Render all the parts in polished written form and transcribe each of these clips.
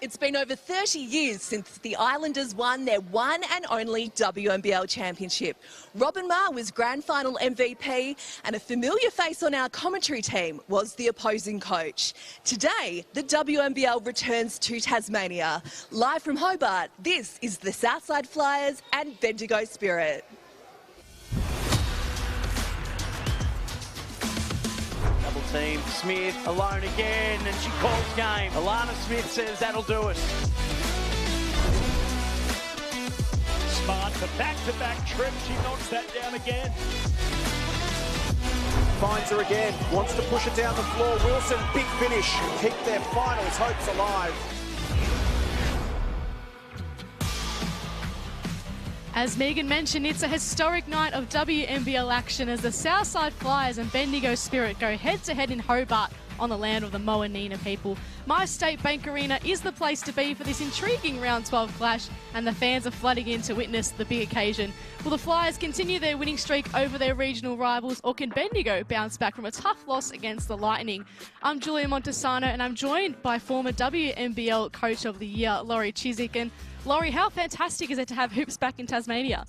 It's been over 30 years since the Islanders won their one and only WNBL championship. Robin Maher was grand final MVP, and a familiar face on our commentary team was the opposing coach. Today, the WNBL returns to Tasmania. Live from Hobart, this is the Southside Flyers and Bendigo Spirit. Team. Smith alone again, and she calls game. Alana Smith says that'll do it. Smart for back-to-back trip. She knocks that down again. Finds her again. Wants to push it down the floor. Wilson, big finish. Keep their finals hopes alive. As Megan mentioned, it's a historic night of WNBL action as the Southside Flyers and Bendigo Spirit go head-to-head in Hobart on the land of the Moanina people. My State Bank Arena is the place to be for this intriguing round 12 clash, and the fans are flooding in to witness the big occasion. Will the Flyers continue their winning streak over their regional rivals, or can Bendigo bounce back from a tough loss against the Lightning? I'm Julia Montesano, and I'm joined by former WNBL Coach of the Year, Laurie Chiswick. And Laurie, how fantastic is it to have hoops back in Tasmania?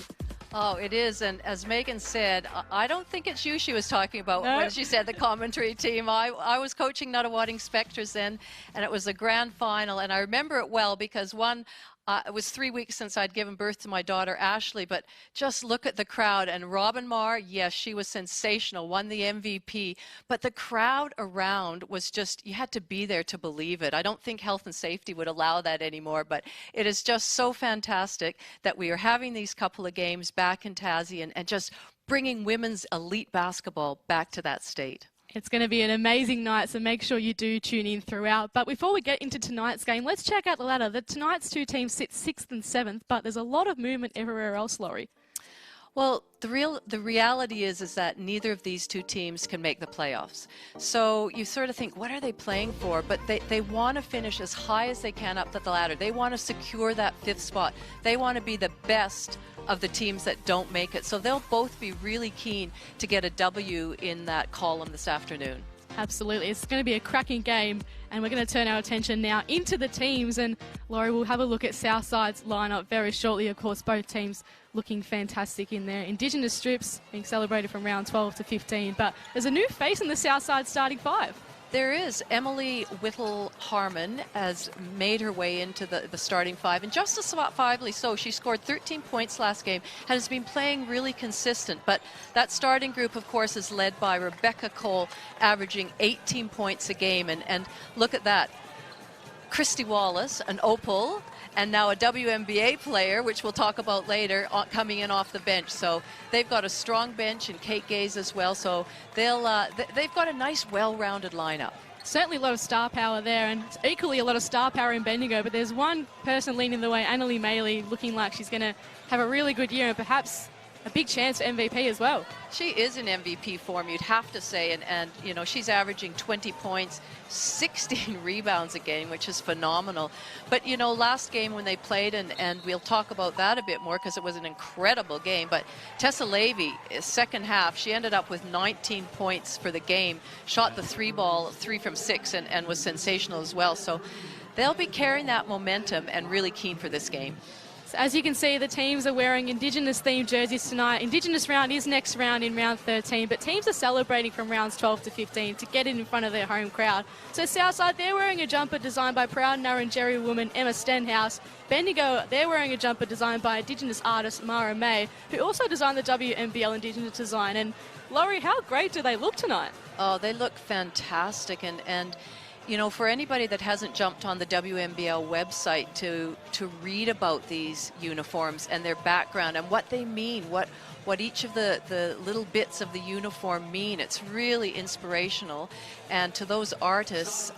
Oh, it is, and as Megan said, I don't think it's you she was talking about when she said the commentary team. I was coaching Nuttawading Spectres then, and it was a grand final, and I remember it well because it was 3 weeks since I'd given birth to my daughter, Ashley, but just look at the crowd. And Robin Maher, yes, she was sensational, won the MVP, but the crowd around was just, you had to be there to believe it. I don't think health and safety would allow that anymore, but it is just so fantastic that we are having these couple of games back in Tassie and just bringing women's elite basketball back to that state. It's going to be an amazing night, so make sure you do tune in throughout. But before we get into tonight's game, let's check out the ladder. Tonight's two teams sit 6th and 7th, but there's a lot of movement everywhere else, Laurie. Well, the reality is that neither of these two teams can make the playoffs. So you sort of think, what are they playing for? But they want to finish as high as they can up the ladder. They want to secure that 5th spot. They want to be the best of the teams that don't make it. So they'll both be really keen to get a W in that column this afternoon. Absolutely. It's going to be a cracking game, and we're going to turn our attention now into the teams. And Laurie, we'll have a look at Southside's lineup very shortly. Of course, both teams looking fantastic in their Indigenous strips, being celebrated from round 12 to 15. But there's a new face in the Southside starting 5. There is. Emily Whittle-Harmon has made her way into the starting 5, and just as lively so. She scored 13 points last game and has been playing really consistent. But that starting group, of course, is led by Rebecca Cole, averaging 18 points a game. And look at that. Christy Wallace, an Opal, and now a WNBA player, which we'll talk about later, coming in off the bench. So they've got a strong bench, and Kate Gaze as well. So they've got a nice, well-rounded lineup. Certainly a lot of star power there, and equally a lot of star power in Bendigo. But there's one person leading the way, Annalie Maley, looking like she's going to have a really good year and perhaps a big chance for MVP as well. She is in MVP form, you'd have to say, and you know, she's averaging 20 points, 16 rebounds a game, which is phenomenal. But you know, last game when they played, and we'll talk about that a bit more because it was an incredible game, but Tessa Levy, second half, she ended up with 19 points for the game, shot the 3 from 6, and was sensational as well. So they'll be carrying that momentum and really keen for this game. So as you can see, the teams are wearing Indigenous-themed jerseys tonight. Indigenous round is next round in round 13, but teams are celebrating from rounds 12 to 15 to get it in front of their home crowd. So Southside, they're wearing a jumper designed by proud Nurrungeri woman Emma Stenhouse. Bendigo, they're wearing a jumper designed by Indigenous artist Mara May, who also designed the WNBL Indigenous design. And Laurie, how great do they look tonight? Oh, they look fantastic, and you know, for anybody that hasn't jumped on the WNBL website to read about these uniforms and their background and what they mean, what each of the little bits of the uniform mean, it's really inspirational. And to those artists,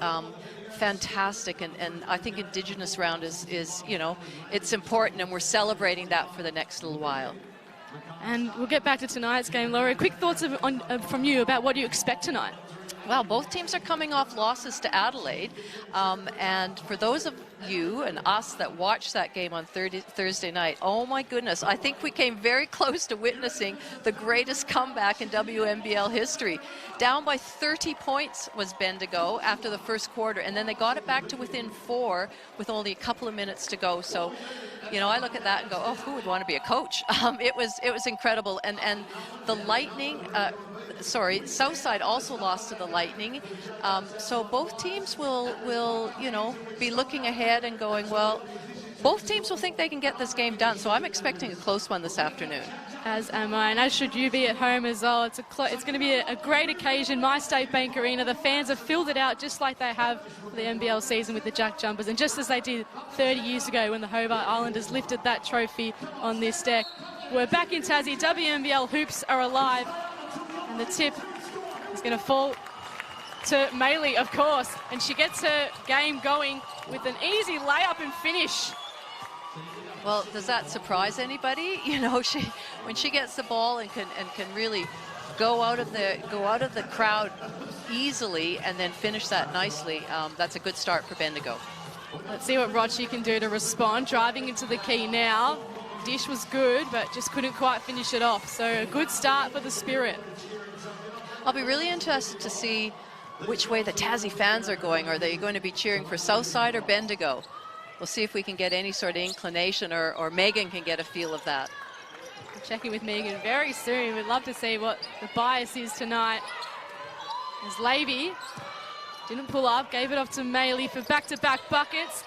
fantastic. And I think Indigenous round is, you know, it's important, and we're celebrating that for the next little while. And we'll get back to tonight's game. Laura, quick thoughts from you about what you expect tonight. Well, both teams are coming off losses to Adelaide. And for those of you and us that watched that game on Thursday night, oh my goodness, I think we came very close to witnessing the greatest comeback in WNBL history. Down by 30 points was Bendigo after the first quarter, and then they got it back to within 4 with only a couple of minutes to go. So, you know, I look at that and go, oh, who would want to be a coach? It was incredible. And the Lightning, Southside also lost to the Lightning. So both teams will, you know, be looking ahead and going, well, both teams will think they can get this game done. So I'm expecting a close one this afternoon. As am I, and as should you be at home as well. It's going to be a great occasion. My State Bank Arena, the fans have filled it out just like they have for the NBL season with the Jack Jumpers, and just as they did 30 years ago when the Hobart Islanders lifted that trophy on this deck. We're back in Tassie. WNBL hoops are alive, and the tip is going to fall to Maylee, of course, and she gets her game going with an easy layup and finish. Well, does that surprise anybody? You know, when she gets the ball and can really go out of the crowd easily and then finish that nicely, that's a good start for Bendigo. Let's see what Rochi can do to respond. Driving into the key now. Dish was good, but just couldn't quite finish it off. So a good start for the Spirit. I'll be really interested to see which way the Tassie fans are going. Are they going to be cheering for Southside or Bendigo? We'll see if we can get any sort of inclination, or Megan can get a feel of that. We'll check in with Megan very soon. We'd love to see what the bias is tonight. As Levy didn't pull up, gave it off to Maylee for back-to-back buckets.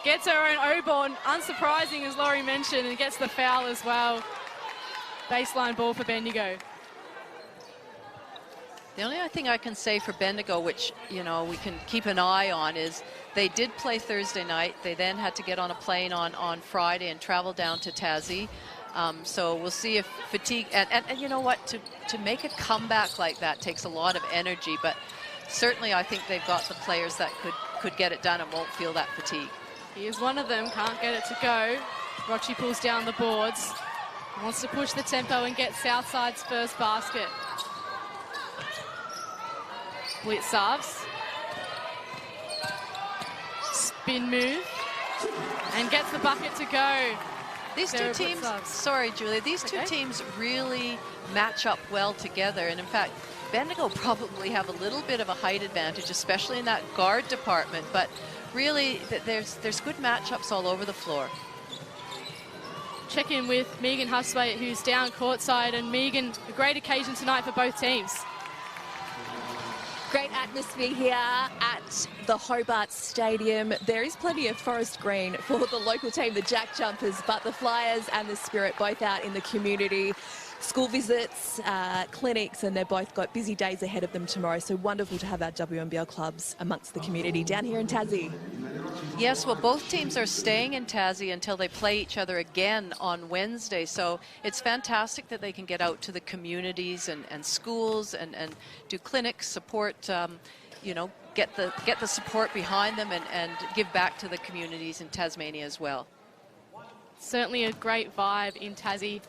Gets her own O-ball, unsurprising as Laurie mentioned, and gets the foul as well. Baseline ball for Bendigo. The only thing I can say for Bendigo, which, you know, we can keep an eye on, is they did play Thursday night. They then had to get on a plane on Friday and travel down to Tassie. So we'll see if fatigue, and you know what, to make a comeback like that takes a lot of energy, but certainly I think they've got the players that could get it done and won't feel that fatigue. He is one of them, can't get it to go. Rochi pulls down the boards. Wants to push the tempo and get Southside's first basket. Blitz serves. Spin move. And gets the bucket to go. These two teams, sorry Julia, these two teams really match up well together. And in fact, Bendigo probably have a little bit of a height advantage, especially in that guard department. But really, there's good matchups all over the floor. Check in with Megan Huswaite, who's down courtside. And Megan, a great occasion tonight for both teams. Great atmosphere here at the Hobart Stadium. There is plenty of forest green for the local team, the Jack Jumpers, but the Flyers and the Spirit both out in the community. School visits, clinics, and they've both got busy days ahead of them tomorrow. So wonderful to have our WNBL clubs amongst the community down here in Tassie. Yes, well, both teams are staying in Tassie until they play each other again on Wednesday. So it's fantastic that they can get out to the communities and schools and do clinics, support, you know, get the support behind them and give back to the communities in Tasmania as well. Certainly a great vibe in Tassie.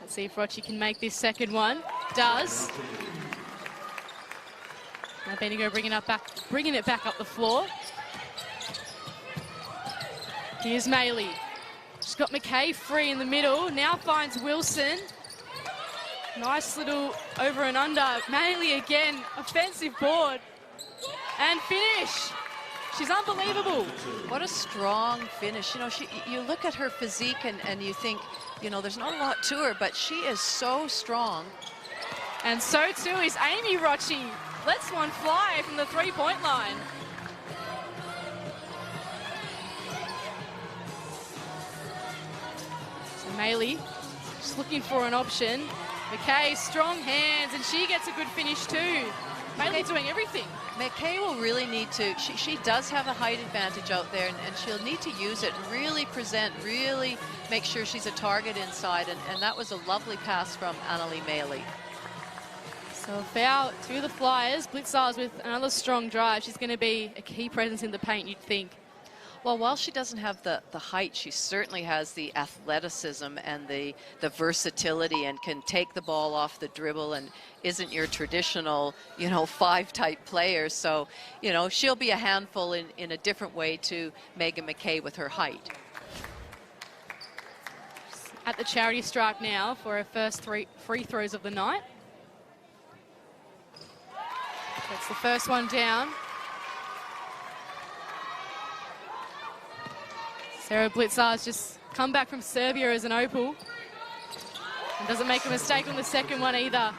Let's see if Rochi can make this second one. Does. Now Bendigo bringing it back up the floor. Here's Maylee. She's got McKay free in the middle. Now finds Wilson. Nice little over and under. Maylee again, offensive board. And finish. She's unbelievable. What a strong finish. You know, you look at her physique and you think, you know, there's not a lot to her, but she is so strong. And so too is Amy Rochi. Lets one fly from the three-point line. So Maylee just looking for an option. McKay, strong hands, and she gets a good finish too. Maylee doing everything. McKay will really need to, she does have a height advantage out there, and she'll need to use it and really present, really make sure she's a target inside, and that was a lovely pass from Annalie Maylee. So a foul to the Flyers. Blitzars with another strong drive. She's going to be a key presence in the paint, you'd think. Well, while she doesn't have the height, she certainly has the athleticism and the versatility, and can take the ball off the dribble, and isn't your traditional, you know, 5-type player. So, you know, she'll be a handful in a different way to Megan McKay with her height. At the charity stripe now for her first 3 free throws of the night. That's the first one down. Sarah Blitzar's just come back from Serbia as an opal. And doesn't make a mistake on the second one either.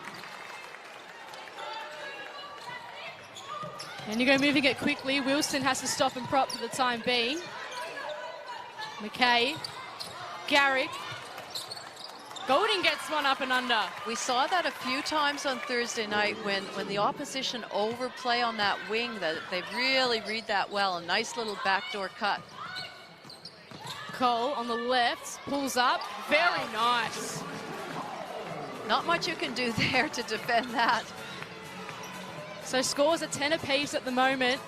And you go moving it quickly. Wilson has to stop and prop for the time being. McKay, Garrick. Golding gets one up and under. We saw that a few times on Thursday night when the opposition overplay on that wing, that they really read that well. A nice little backdoor cut. Cole on the left, pulls up. Very nice. Not much you can do there to defend that. So scores are 10 apiece at the moment.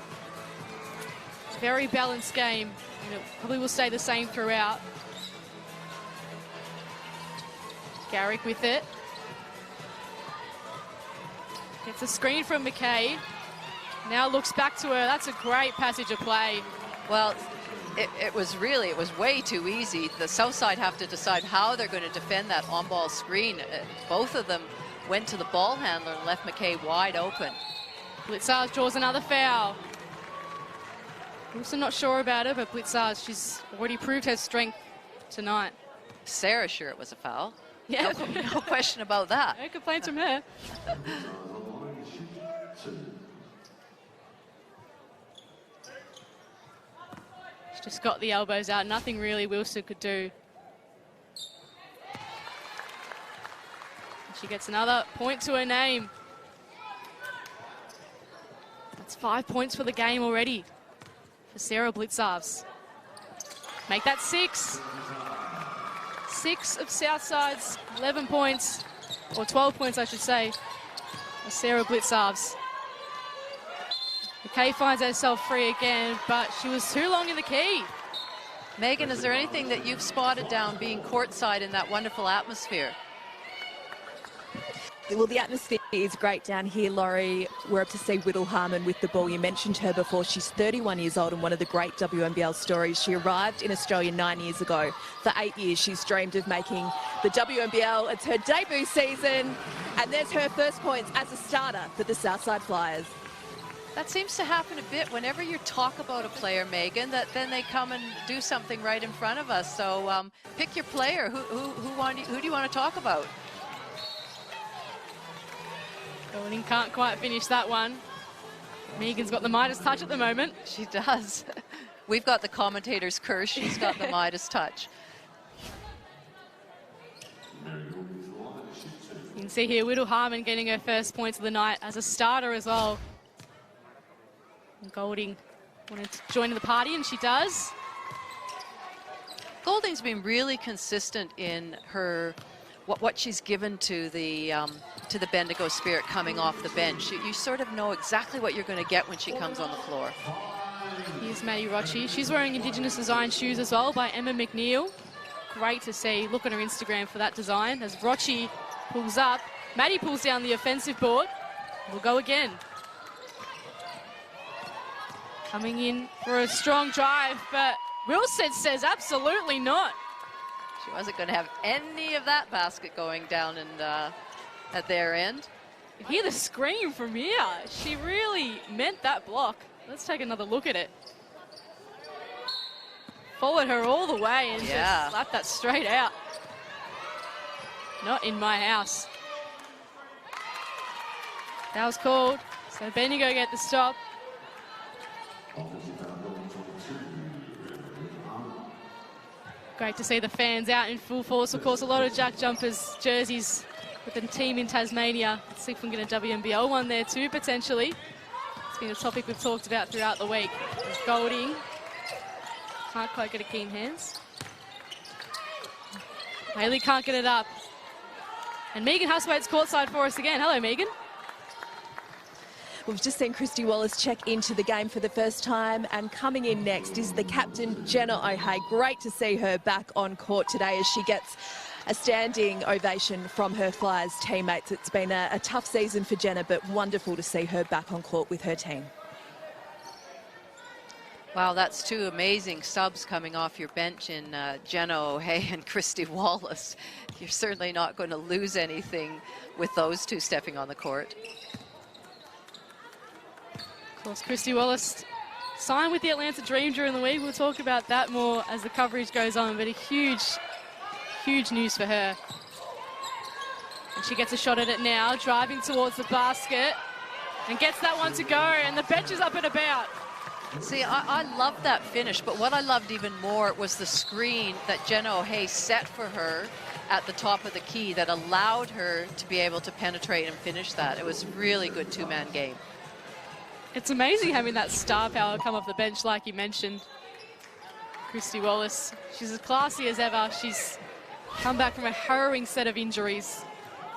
Very balanced game. And it probably will stay the same throughout. Garrick with it. Gets a screen from McKay. Now looks back to her. That's a great passage of play. Well, it was way too easy. The Southside have to decide how they're going to defend that on-ball screen. Both of them went to the ball handler and left McKay wide open. Blitzar draws another foul. Also not sure about it, but Blitzar, she's already proved her strength tonight. Sarah sure it was a foul. Yeah. No question about that. No complaints from her. She's just got the elbows out. Nothing really Wilson could do. And she gets another point to her name. That's 5 points for the game already for Sarah Blitzarves. Make that 6. 6 of Southside's 11 points, or 12 points I should say, for Sarah Blitzarves. McKay finds herself free again, but she was too long in the key. Megan, is there anything that you've spotted down being courtside in that wonderful atmosphere? Well, the atmosphere is great down here, Laurie. We're up to see Whittle Harmon with the ball. You mentioned her before. She's 31 years old and one of the great WNBL stories. She arrived in Australia 9 years ago. For 8 years, she's dreamed of making the WNBL. It's her debut season, and there's her first points as a starter for the Southside Flyers. That seems to happen a bit whenever you talk about a player, Megan, that then they come and do something right in front of us. So pick your player. Who do you want to talk about? Golding can't quite finish that one. Megan's got the Midas touch at the moment. She does. We've got the commentator's curse. She's got the Midas touch. You can see here Whittle Harmon getting her first points of the night as a starter as well. And Golding wanted to join the party, and she does. Golding's been really consistent in her what she's given to the Bendigo Spirit coming off the bench. You sort of know exactly what you're going to get when she comes on the floor. Here's Maddie Rochi. She's wearing Indigenous design shoes as well by Emma McNeil. Great to see. Look on her Instagram for that design. As Rochi pulls up, Maddie pulls down the offensive board. We'll go again. Coming in for a strong drive, but Wilson says absolutely not. She wasn't going to have any of that basket going down at their end. You hear the scream from here. She really meant that block. Let's take another look at it. Followed her all the way and just slapped that straight out. Not in my house. That was called. So Bendigo get the stop. Great to see the fans out in full force. Of course, a lot of Jack Jumpers jerseys with the team in Tasmania. Let's see if we can get a WNBL one there too, potentially. It's been a topic we've talked about throughout the week. Golding. Can't quite get a keen hands. Haley can't get it up. And Megan Huswaite's courtside for us again. Hello, Megan. We've just seen Christy Wallace check into the game for the first time, and coming in next is the captain, Jenna O'Hea. Great to see her back on court today as she gets a standing ovation from her Flyers teammates. It's been a tough season for Jenna, but wonderful to see her back on court with her team. Wow, that's two amazing subs coming off your bench in Jenna O'Hea and Christy Wallace. You're certainly not going to lose anything with those two stepping on the court. Of course, Christy Wallace signed with the Atlanta Dream during the week. We'll talk about that more as the coverage goes on, but a huge news for her. And she gets a shot at it now, driving towards the basket, and gets that one to go, and the bench is up and about. See, I loved that finish, but what I loved even more was the screen that Jenna O'Hea set for her at the top of the key that allowed her to be able to penetrate and finish that. It was really good two-man game. It's amazing having that star power come off the bench, like you mentioned. Christy Wallace, she's as classy as ever. She's come back from a harrowing set of injuries.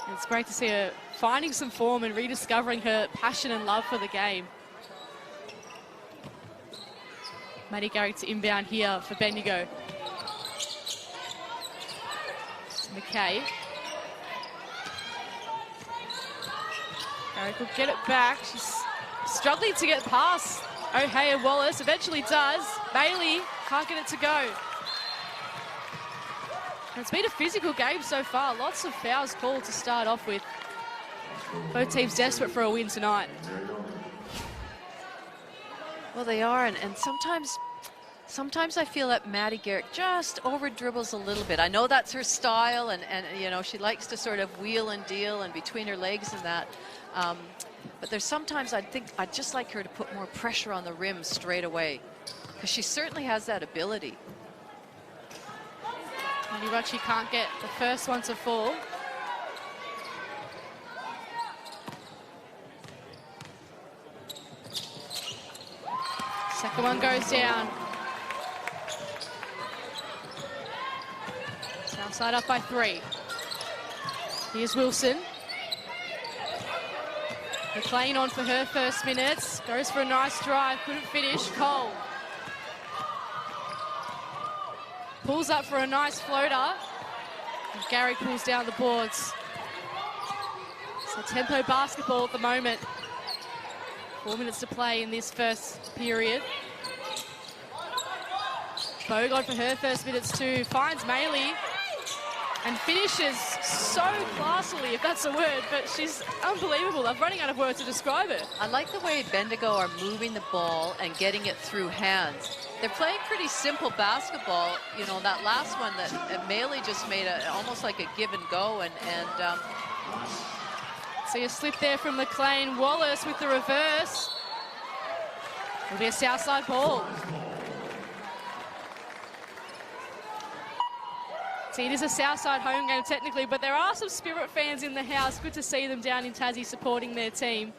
And it's great to see her finding some form and rediscovering her passion and love for the game. Maddie Garrick to inbound here for Bendigo. McKay. Garrick will get it back. She's struggling to get past O'Hea Wallace. Eventually does. Bailey can't get it to go. And it's been a physical game so far. Lots of fouls called to start off with. Both teams desperate for a win tonight. Well, they are, and sometimes I feel that Maddie Garrick just over dribbles a little bit. I know that's her style, and you know, she likes to sort of wheel and deal and between her legs and that. But there's sometimes I think I'd just like her to put more pressure on the rim straight away, because she certainly has that ability. Maddie Rocci can't get the first one to fall. Second one goes down. Southside up by 3. Here's Wilson. McLean on for her first minutes. Goes for a nice drive, couldn't finish. Cole pulls up for a nice floater. And Gary pulls down the boards. So tempo basketball at the moment. 4 minutes to play in this first period. Bogon for her first minutes too. Finds Maley and finishes so classily, if that's a word, but she's unbelievable. I'm running out of words to describe it. I like the way Bendigo are moving the ball and getting it through hands. They're playing pretty simple basketball. You know, that last one that Maley just made almost like a give and go, and see a slip there from McLean. Wallace with the reverse. It'll be a Southside ball. See, it is a Southside home game technically, but there are some Spirit fans in the house. Good to see them down in Tassie supporting their team.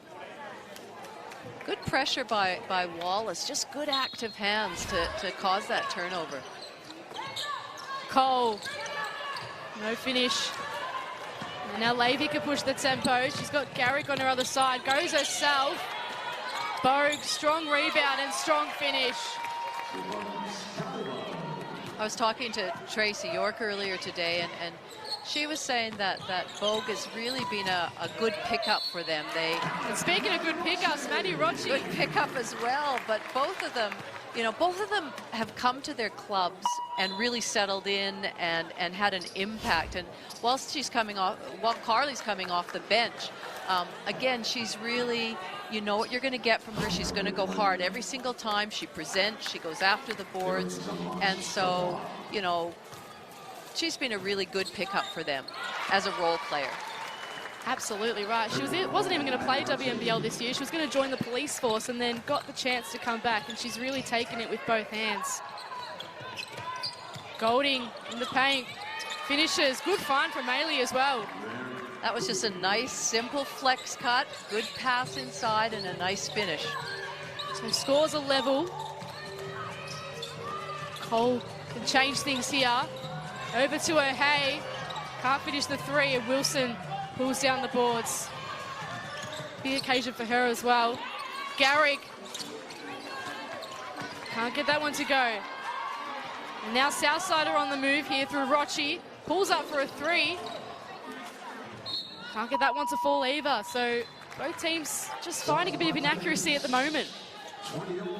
Good pressure by Wallace. Just good active hands to cause that turnover. Cole. No finish. And now Levy can push the tempo. She's got Garrick on her other side. Goes herself. Bogue, strong rebound and strong finish. I was talking to Tracy York earlier today, and she was saying that Bogue has really been a good pickup for them. And speaking of good pickups, Maddie Rocci. Good pickup as well, but both of them, you know, both of them have come to their clubs and really settled in and had an impact. And while Carly's coming off the bench, again, she's really, you know what you're going to get from her. She's going to go hard every single time. She presents, she goes after the boards. And so, you know, she's been a really good pickup for them as a role player. Absolutely right. She wasn't even going to play WNBL this year. She was going to join the police force and then got the chance to come back, and she's really taken it with both hands. Golding in the paint. Finishes. Good find from Maley as well. That was just a nice, simple flex cut. Good pass inside and a nice finish. So scores are level. Cole can change things here. Over to O'Hea. Can't finish the 3, and Wilson pulls down the boards. big occasion for her as well. Garrick. Can't get that one to go. And now Southside are on the move here through Rochi. Pulls up for a 3. Can't get that one to fall either. So both teams just finding a bit of inaccuracy at the moment.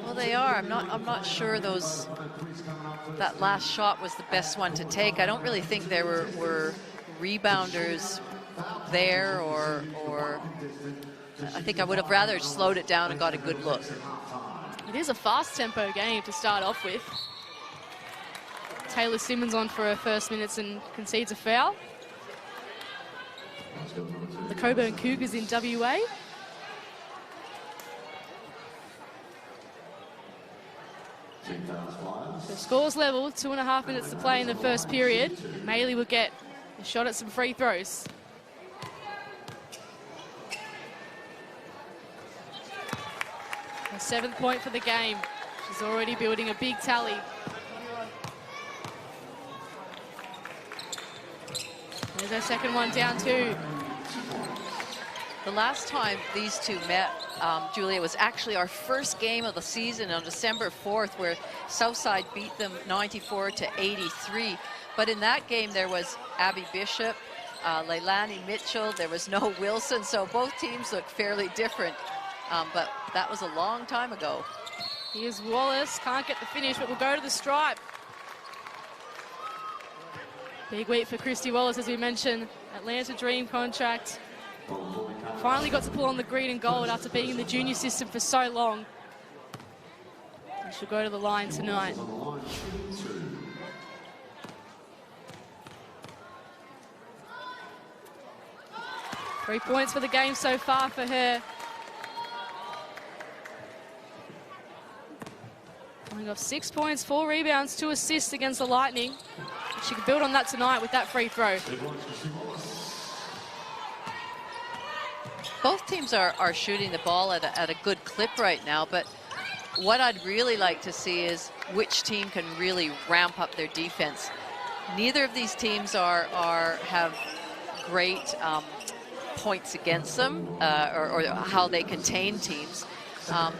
Well, they are. I'm not sure that last shot was the best one to take. I don't really think there were rebounders there, or I think I would have rather slowed it down and got a good look. It is a fast tempo game to start off with. Taylor Simmons on for her first minutes and concedes a foul. The Coburn Cougars in WA. The score's level, 2.5 minutes to play in the first period. Maley will get a shot at some free throws. Her 7th point for the game. She's already building a big tally. There's her second one down too. The last time these two met, Julia, was actually our first game of the season on December 4th, where Southside beat them 94-83. But in that game, there was Abby Bishop, Leilani Mitchell, there was no Wilson, so both teams look fairly different. But that was a long time ago. Here's Wallace, can't get the finish, but will go to the stripe. Big week for Christy Wallace, as we mentioned. Atlanta Dream contract. Finally got to pull on the green and gold after being in the junior system for so long. And she'll go to the line tonight. Three points for the game so far for her. Coming off 6 points, 4 rebounds, 2 assists against the Lightning. She can build on that tonight with that free throw. Both teams are shooting the ball at a good clip right now, but what I'd really like to see is which team can really ramp up their defense. Neither of these teams have great points against them, or how they contain teams.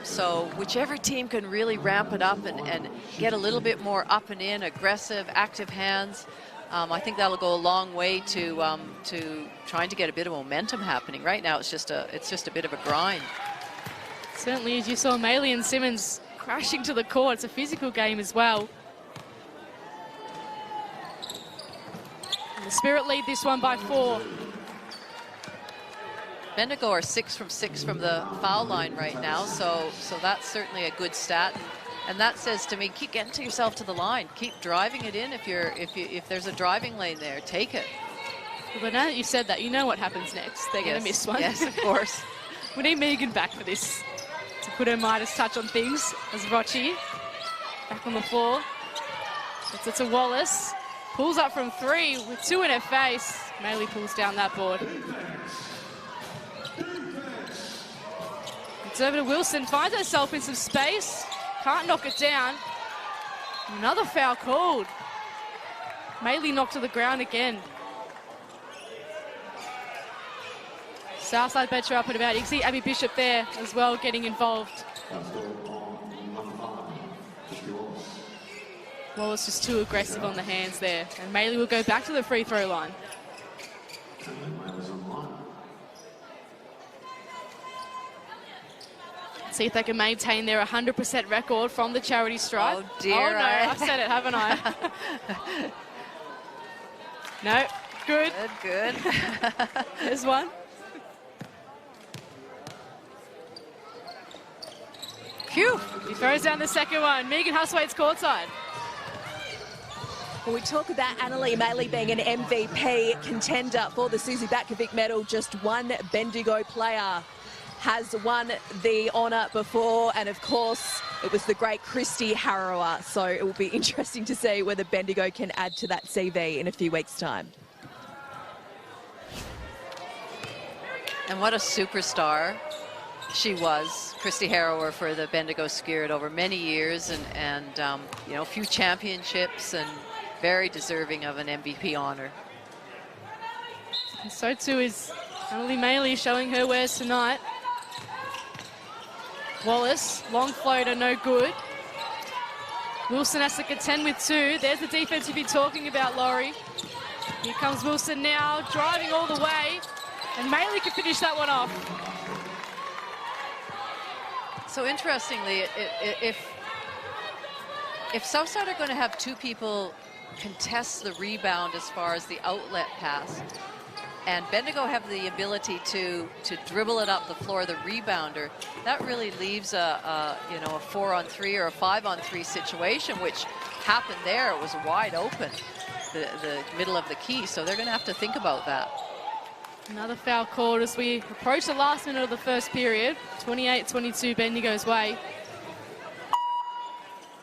So whichever team can really ramp it up and get a little bit more up and in, aggressive, active hands, I think that'll go a long way to trying to get a bit of momentum happening. Right now, it's just a bit of a grind. Certainly, as you saw, Maley and Simmons crashing to the court. It's a physical game as well. And the Spirit lead this one by 4. Bendigo are 6 from 6 from the foul line right now, so that's certainly a good stat. And that says to me, keep getting to yourself to the line. Keep driving it in. If there's a driving lane there, take it. But now that you said that, you know what happens next. They're going to miss one. Yes, of course. We need Megan back for this to put her Midas touch on things. As Rochi back on the floor. Gets it to Wallace. Pulls up from 3 with 2 in her face. Maley pulls down that board. It's over to Wilson. Finds herself in some space. Can't knock it down. Another foul called. Maley knocked to the ground again. Southside bet her up at about. You can see Abby Bishop there as well getting involved. Wallace just too aggressive on the hands there. And Maley will go back to the free throw line. See if they can maintain their 100% record from the charity stripe. Oh dear. Oh no, I've said it, haven't I? No, good. Good. There's one. Phew. He throws down the second one. Megan Huswaite's courtside. Well, we talk about Annalie Maley being an MVP contender for the Susie Batkovic medal. Just one Bendigo player has won the honour before, and of course it was the great Christy Harrower, so it will be interesting to see whether Bendigo can add to that CV in a few weeks' time. And what a superstar she was, Christy Harrower, for the Bendigo Spirit over many years, and you know, a few championships, and very deserving of an MVP honour. And so too is Annalie Maley, showing her wares tonight. Wallace, long floater, no good. Wilson has to contend with 2. There's the defense you've been talking about, Laurie. Here comes Wilson now, driving all the way, and Maley can finish that one off. So interestingly, if Southside are going to have 2 people contest the rebound as far as the outlet pass, and Bendigo have the ability to dribble it up the floor, the rebounder, that really leaves a 4-on-3 or a 5-on-3 situation, which happened there. It was wide open, the middle of the key, so they're going to have to think about that. Another foul called as we approach the last minute of the first period. 28-22 Bendigo's way. You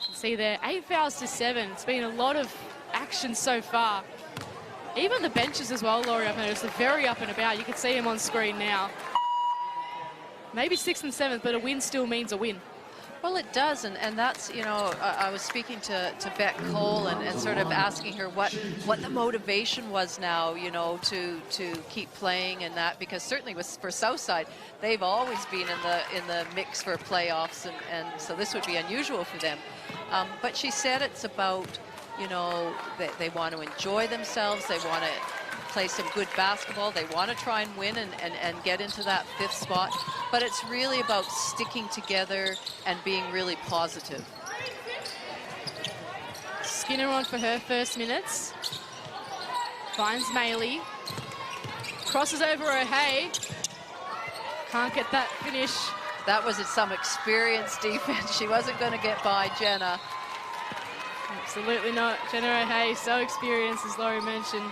can see there, 8 fouls to 7. It's been a lot of action so far. Even the benches as well, Laurie, I've noticed, are very up and about. You can see them on screen now. Maybe 6th and 7th, but a win still means a win. Well, it does, and that's, you know, I was speaking to Beck Cole and sort of asking her what the motivation was now, you know, to keep playing and that, because certainly for Southside, they've always been in the mix for playoffs, and so this would be unusual for them. But she said it's about, you know, they want to enjoy themselves, they want to play some good basketball, they want to try and win and get into that 5th spot, but it's really about sticking together and being really positive. Skinner on for her first minutes. Finds Maley. Crosses over O'Hay. Can't get that finish. That was some experienced defense. She wasn't going to get by Jenna. Absolutely not. Jenna O'Hay, so experienced, as Laurie mentioned.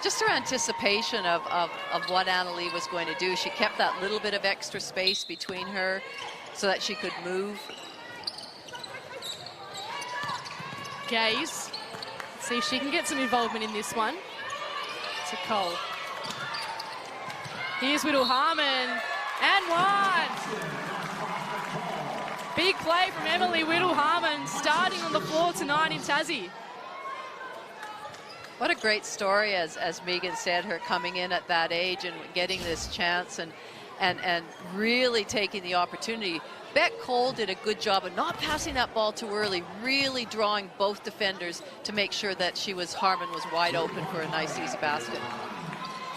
Just her anticipation of what Annalee was going to do. She kept that little bit of extra space between her so that she could move. Gaze. Let's see if she can get some involvement in this one. To Cole. Here's Whittle Harmon. And one! Big play from Emily Whittle Harmon, starting on the floor tonight in Tassie. What a great story, as Megan said, her coming in at that age and getting this chance and really taking the opportunity. Beck Cole did a good job of not passing that ball too early, really drawing both defenders to make sure that Harmon was wide open for a nice, easy basket.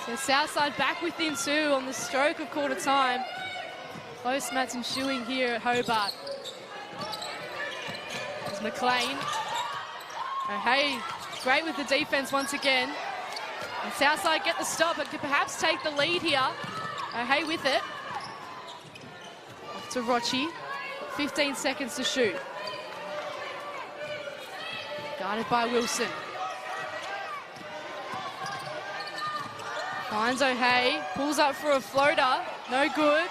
So Southside back within 2 on the stroke of quarter time. Close match ensuing here at Hobart. There's McLean. O'Hay, great with the defense once again. And Southside get the stop and could perhaps take the lead here. O'Hay with it. Off to Rochi. 15 seconds to shoot. Guarded by Wilson. Finds O'Hay. Pulls up for a floater. No good.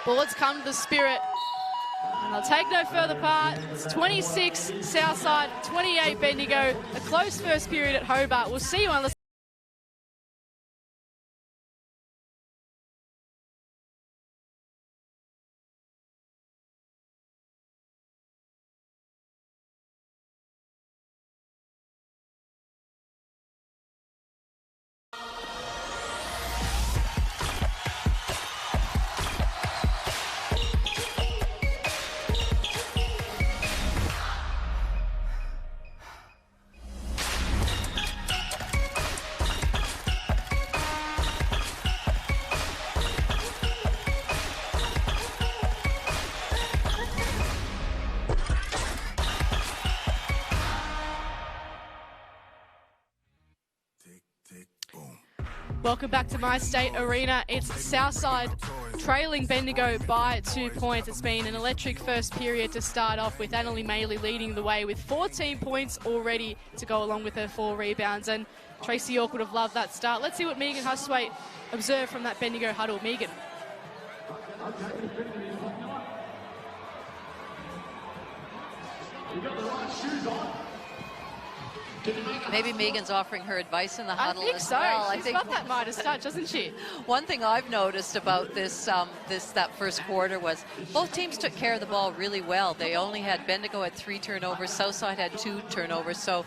Bullets come to the Spirit. And they'll take no further part. It's 26 Southside, 28 Bendigo. A close first period at Hobart. We'll see you on the Welcome back to My State Arena. It's Southside trailing Bendigo by 2 points. It's been an electric first period to start off with Annalee Maley leading the way with 14 points already to go along with her 4 rebounds. And Tracy York would have loved that start. Let's see what Megan Hustwaite observed from that Bendigo huddle. Megan. Maybe Megan's offering her advice in the huddle as well. I think so. She's got that Midas touch, doesn't she? One thing I've noticed about that first quarter was both teams took care of the ball really well. They only had Bendigo had 3 turnovers, Southside had 2 turnovers. So,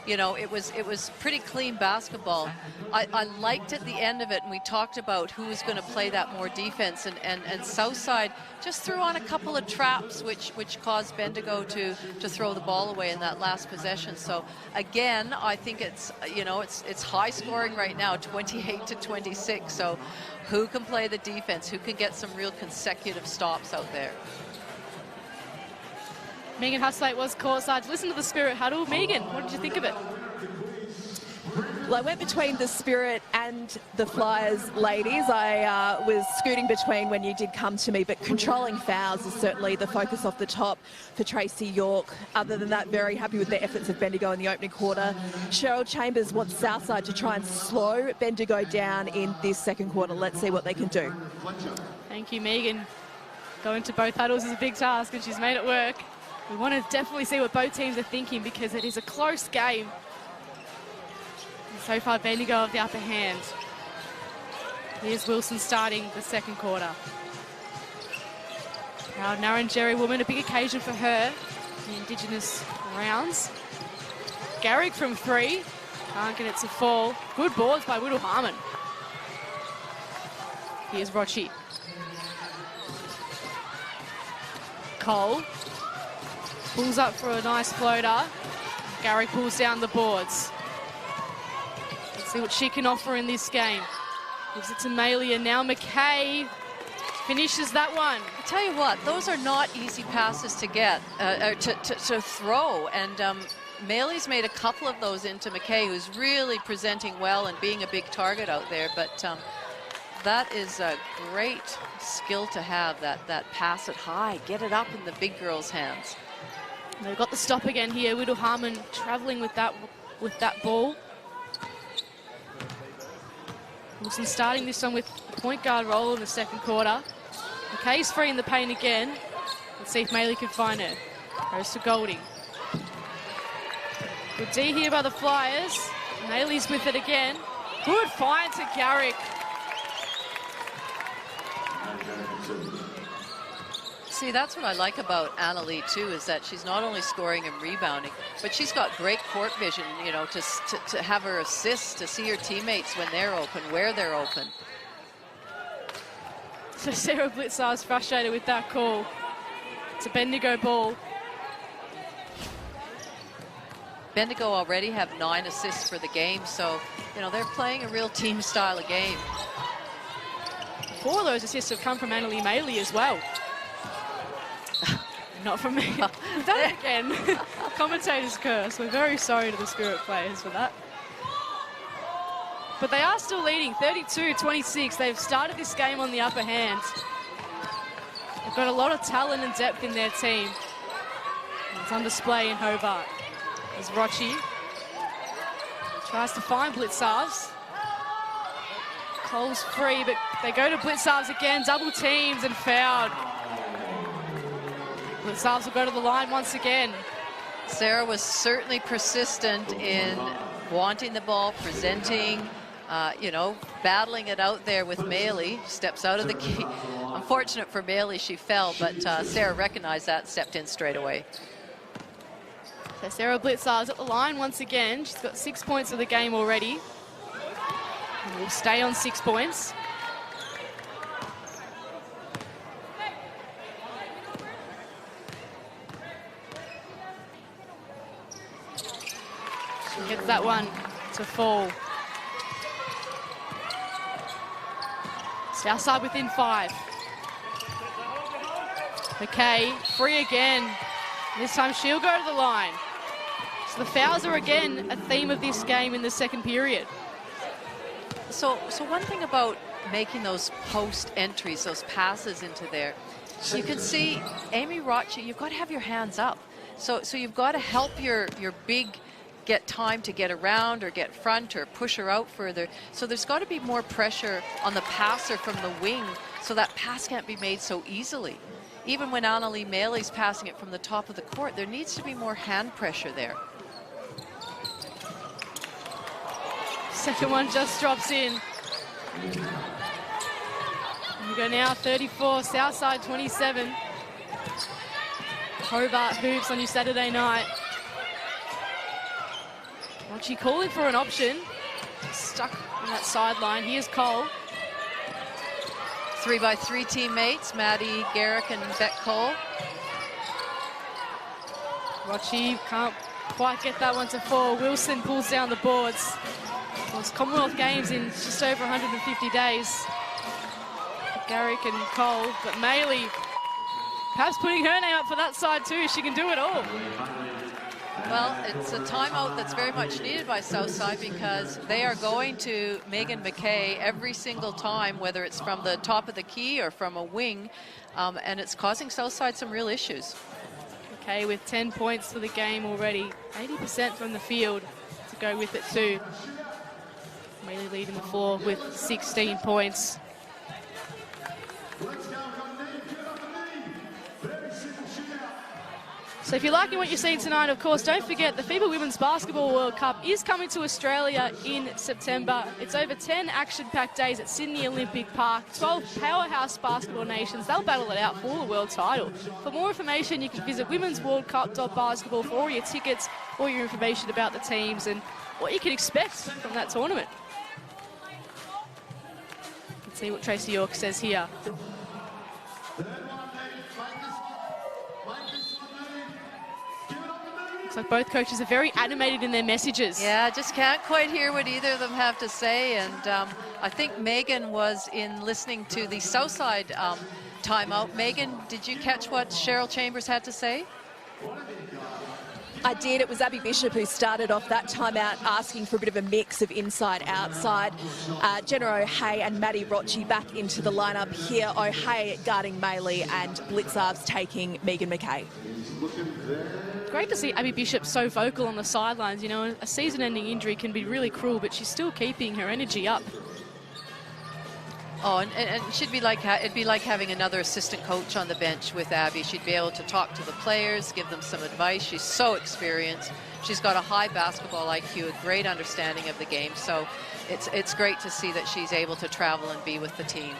You know, it was pretty clean basketball. I liked at the end of it, and we talked about who was going to play that more defense, and Southside just threw on a couple of traps, which caused Bendigo to throw the ball away in that last possession. So again, I think it's, you know, it's high scoring right now, 28-26. So who can play the defense? Who can get some real consecutive stops out there? Megan Hustlate was courtside. Listen to the Spirit huddle. Megan, what did you think of it? Well, I went between the Spirit and the Flyers ladies. I was scooting between when you did come to me, but controlling fouls is certainly the focus off the top for Tracy York. Other than that, very happy with the efforts of Bendigo in the opening quarter. Cheryl Chambers wants Southside to try and slow Bendigo down in this second quarter. Let's see what they can do. Thank you, Megan. Going to both huddles is a big task, and she's made it work. We want to definitely see what both teams are thinking, because it is a close game. And so far, Bendigo have the upper hand. Here's Wilson starting the second quarter. Proud Nurrunjeri woman, a big occasion for her. The Indigenous rounds. Garrick from three. Can't get it to fall. Good boards by Whittle Harmon. Here's Rochi. Cole. Pulls up for a nice floater. Gary pulls down the boards. Let's see what she can offer in this game. Gives it to Malia. Now McKay finishes that one. I tell you what, those are not easy passes to get, to throw. And Maley's made a couple of those into McKay, who's really presenting well and being a big target out there. But that is a great skill to have, that pass it high, get it up in the big girl's hands. They've got the stop again here. Whittle Harmon travelling with that ball. Wilson starting this one with the point guard role in the second quarter. McKay's free in the paint again. Let's see if Maley can find her. Goes to Golding. Good D here by the Flyers. Maley's with it again. Good find to Garrick. See, that's what I like about Anna Lee too, is that she's not only scoring and rebounding, but she's got great court vision, you know, to have her assist, to see her teammates when they're open, where they're open. So Sarah Blitzar is frustrated with that call. It's a Bendigo ball. Bendigo already have 9 assists for the game, so, you know, they're playing a real team style of game. 4 of those assists have come from Anna Lee Maley as well. Not from me. We've done it again. Commentator's curse. We're very sorry to the Spirit players for that. But they are still leading, 32-26. They've started this game on the upper hand. They've got a lot of talent and depth in their team. It's on display in Hobart. There's Rochi. Tries to find Blitzarves. Cole's free, but they go to Blitzarves again. Double teams and fouled. Blitzarves will go to the line once again. Sarah was certainly persistent in wanting the ball, presenting, you know, battling it out there with Maley. Steps out of the key. Unfortunate for Maley, she fell, but Sarah recognized that and stepped in straight away. So Sarah Blitzarves at the line once again. She's got 6 points of the game already. And will stay on 6 points. Gets that one to fall. Southside within 5. McKay free again. This time she'll go to the line. So the fouls are again a theme of this game in the second period. So one thing about making those post entries, those passes into there, you can see Amy Rochi, you've got to have your hands up. So you've got to help your big get time to get around or get front or push her out further. So there's got to be more pressure on the passer from the wing, so that pass can't be made so easily. Even when Anna Lee Maley's passing it from the top of the court, there needs to be more hand pressure there. Second one just drops in. We go now 34, Southside 27. Hobart Hoops on your Saturday night. Rochi calling for an option. Stuck on that sideline. Here's Cole. 3x3 teammates, Maddie Garrick and Beck Cole. Rochi can't quite get that one to fall. Wilson pulls down the boards. Those Commonwealth Games in just over 150 days. Garrick and Cole, but Maley perhaps putting her name up for that side too. She can do it all. Well, it's a timeout that's very much needed by Southside because they are going to Megan McKay every single time, whether it's from the top of the key or from a wing, and it's causing Southside some real issues. McKay with 10 points for the game already. 80% from the field to go with it too. Maley leading the floor with 16 points. So if you're liking what you're seeing tonight, of course, don't forget the FIBA Women's Basketball World Cup is coming to Australia in September. It's over 10 action-packed days at Sydney Olympic Park. 12 powerhouse basketball nations. They'll battle it out for the world title. For more information, you can visit womensworldcup.basketball for all your tickets, all your information about the teams and what you can expect from that tournament. Let's see what Tracy York says here. Looks like both coaches are very animated in their messages. Yeah, just can't quite hear what either of them have to say. And I think Megan was in listening to the Southside timeout. Megan, did you catch what Cheryl Chambers had to say? I did. It was Abby Bishop who started off that timeout asking for a bit of a mix of inside-outside. Jenna O'Hea and Maddie Rochi back into the lineup here. O'Hea guarding Maley and Blitzarves taking Megan McKay. Great to see Abby Bishop so vocal on the sidelines. You know, a season-ending injury can be really cruel, but she's still keeping her energy up. Oh, and it'd be like having another assistant coach on the bench with Abby. She'd be able to talk to the players, give them some advice. She's so experienced. She's got a high basketball IQ, a great understanding of the game. So it's great to see that she's able to travel and be with the team.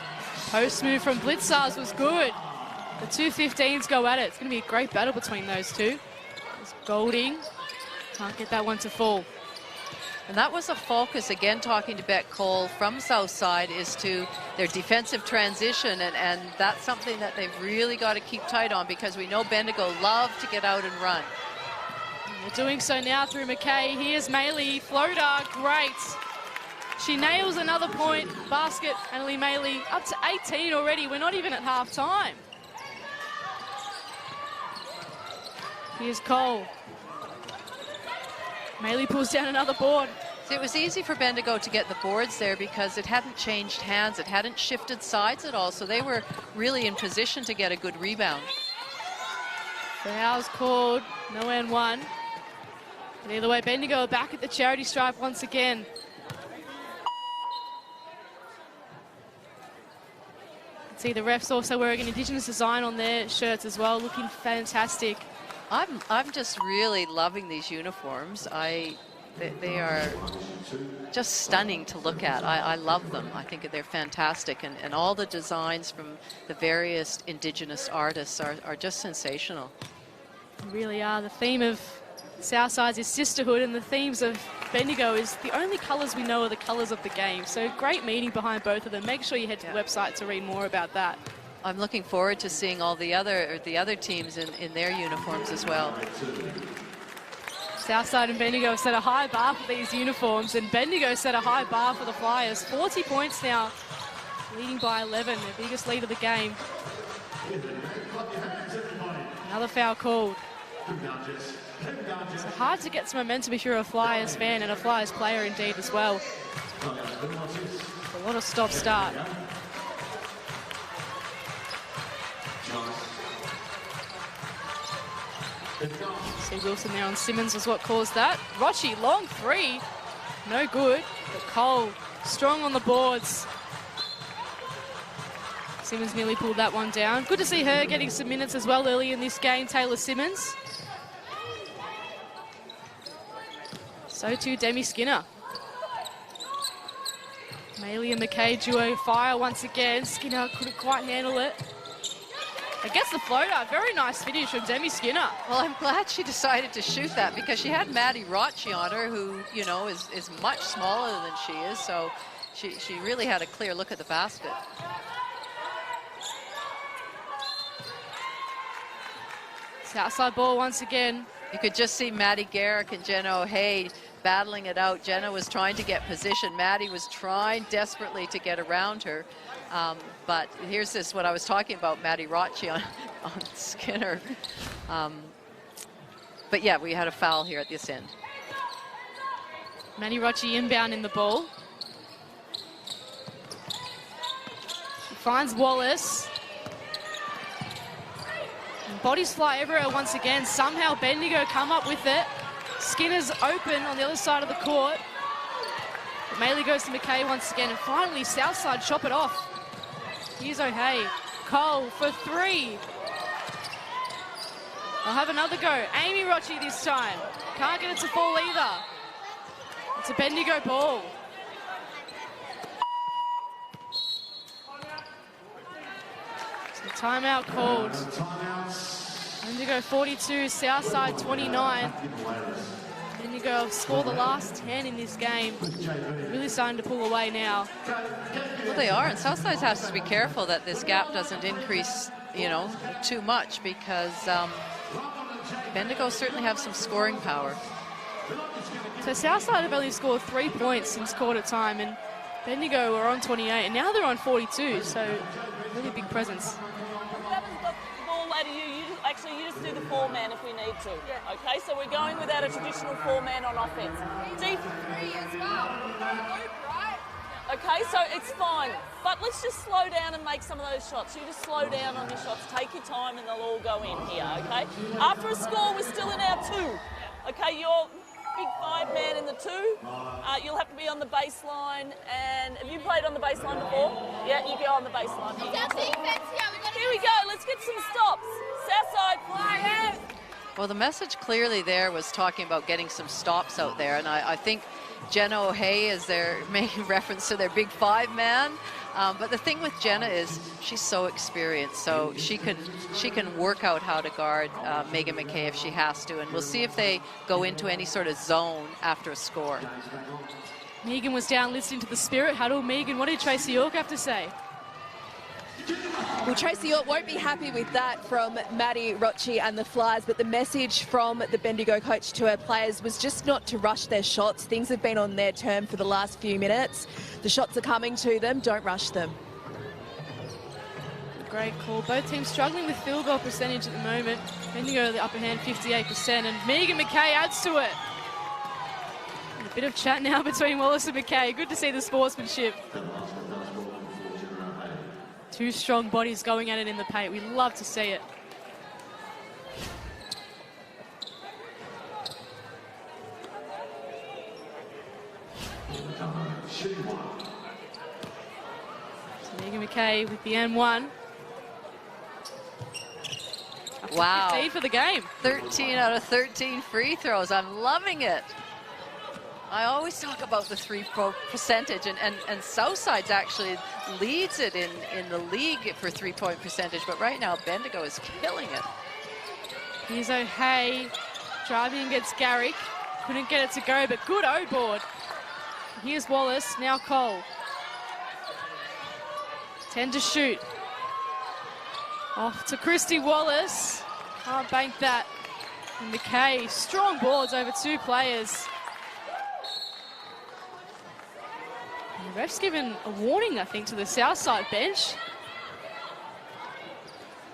Post move from Blitzarves was good. The two 15s go at it. It's going to be a great battle between those two. There's Golding. Can't get that one to fall. And that was a focus, again, talking to Beck Cole from Southside, is to their defensive transition. And that's something that they've really got to keep tight on because we know Bendigo love to get out and run. They're doing so now through McKay. Here's Maley. Floater, great. She nails another point. Basket, Annalie Maley, up to 18 already. We're not even at half time. Here's Cole. Maley pulls down another board. So it was easy for Bendigo to get the boards there because it hadn't changed hands. It hadn't shifted sides at all. So they were really in position to get a good rebound. Foul's called. No and one. But either way, Bendigo are back at the charity stripe once again. See the refs also wearing an Indigenous design on their shirts as well, looking fantastic. I'm just really loving these uniforms. They are just stunning to look at. I love them. I think they're fantastic, and all the designs from the various Indigenous artists are just sensational. They really are. The theme of Southside is sisterhood, and the themes of Bendigo is the only colours we know are the colours of the game. So great meaning behind both of them. Make sure you head to the website to read more about that. I'm looking forward to seeing all the other teams in their uniforms as well. Southside and Bendigo have set a high bar for these uniforms, and Bendigo set a high bar for the Flyers. 40 points now, leading by 11, their biggest lead of the game. Another foul called. It's hard to get some momentum if you're a Flyers fan and a Flyers player indeed as well. A lot of stop-start. See Wilson there on Simmons was what caused that. Rochi, long three. No good, but Cole strong on the boards. Simmons nearly pulled that one down. Good to see her getting some minutes as well early in this game, Taylor Simmons. So too Demi Skinner. Maley and McKay duo fire once again. Skinner couldn't quite handle it. It gets the floater. Very nice finish from Demi Skinner. Well, I'm glad she decided to shoot that because she had Maddie Rocci on her, who, you know, is much smaller than she is. So she really had a clear look at the basket. Southside ball once again. You could just see Maddie Garrick and Jenna O'Hay battling it out. Jenna was trying to get position. Maddie was trying desperately to get around her. But here's this, what I was talking about, Maddie Rocci on Skinner. But yeah, we had a foul here at this end. Maddie Rocci inbound in the ball. She finds Wallace. And bodies fly everywhere once again. Somehow Bendigo come up with it. Skinner's open on the other side of the court. But Maley goes to McKay once again. And finally, Southside chop it off. Here's O'Hay. Cole for three. I'll have another go. Amy Rocci this time. Can't get it to fall either. It's a Bendigo ball. So timeout called. Bendigo 42, Southside 29. Bendigo have scored the last 10 in this game. Really starting to pull away now. Well, they are, and Southside has to be careful that this gap doesn't increase, you know, too much, because Bendigo certainly have some scoring power. So Southside have only scored 3 points since quarter time, and Bendigo were on 28, and now they're on 42, so really big presence. Whoever's got the ball later, you just do the four-man if we need to. Yeah. Okay, so we're going without a traditional four-man on offense. Deep. Okay, so it's fine, but let's just slow down and make some of those shots. You just slow down on your shots, take your time, and they'll all go in here, okay? After a score, we're still in our two. Okay, you're big five-man in the two. You'll have to be on the baseline, and have you played on the baseline before? Yeah, you go on the baseline. Here we go, let's get some stops. Southside, fly in. Well, the message clearly there was talking about getting some stops out there, and I think Jenna O'Hay is there making reference to their big five-man. But the thing with Jenna is she's so experienced, so she can work out how to guard Megan McKay if she has to, and we'll see if they go into any sort of zone after a score. Megan was down listening to the Spirit huddle. Megan, what did Tracy York have to say? Well, Tracy York won't be happy with that from Maddie Rocci and the Flyers, but the message from the Bendigo coach to her players was just not to rush their shots. Things have been on their term for the last few minutes. The shots are coming to them, don't rush them. Great call. Both teams struggling with field goal percentage at the moment. Bendigo the upper hand, 58%, and Megan McKay adds to it. And a bit of chat now between Wallace and McKay. Good to see the sportsmanship. Two strong bodies going at it in the paint. We love to see it. So Megan McKay with the N1. Wow. 15 for the game. 13 out of 13 free throws. I'm loving it. I always talk about the three-point percentage, and Southside's actually leads it in the league for three-point percentage, but right now Bendigo is killing it. Here's O'Hay driving against Garrick. Couldn't get it to go, but good O-board. Here's Wallace, now Cole. 10 to shoot. Off to Christy Wallace. Can't bank that. And McKay, strong boards over two players. The ref's given a warning, I think, to the Southside bench.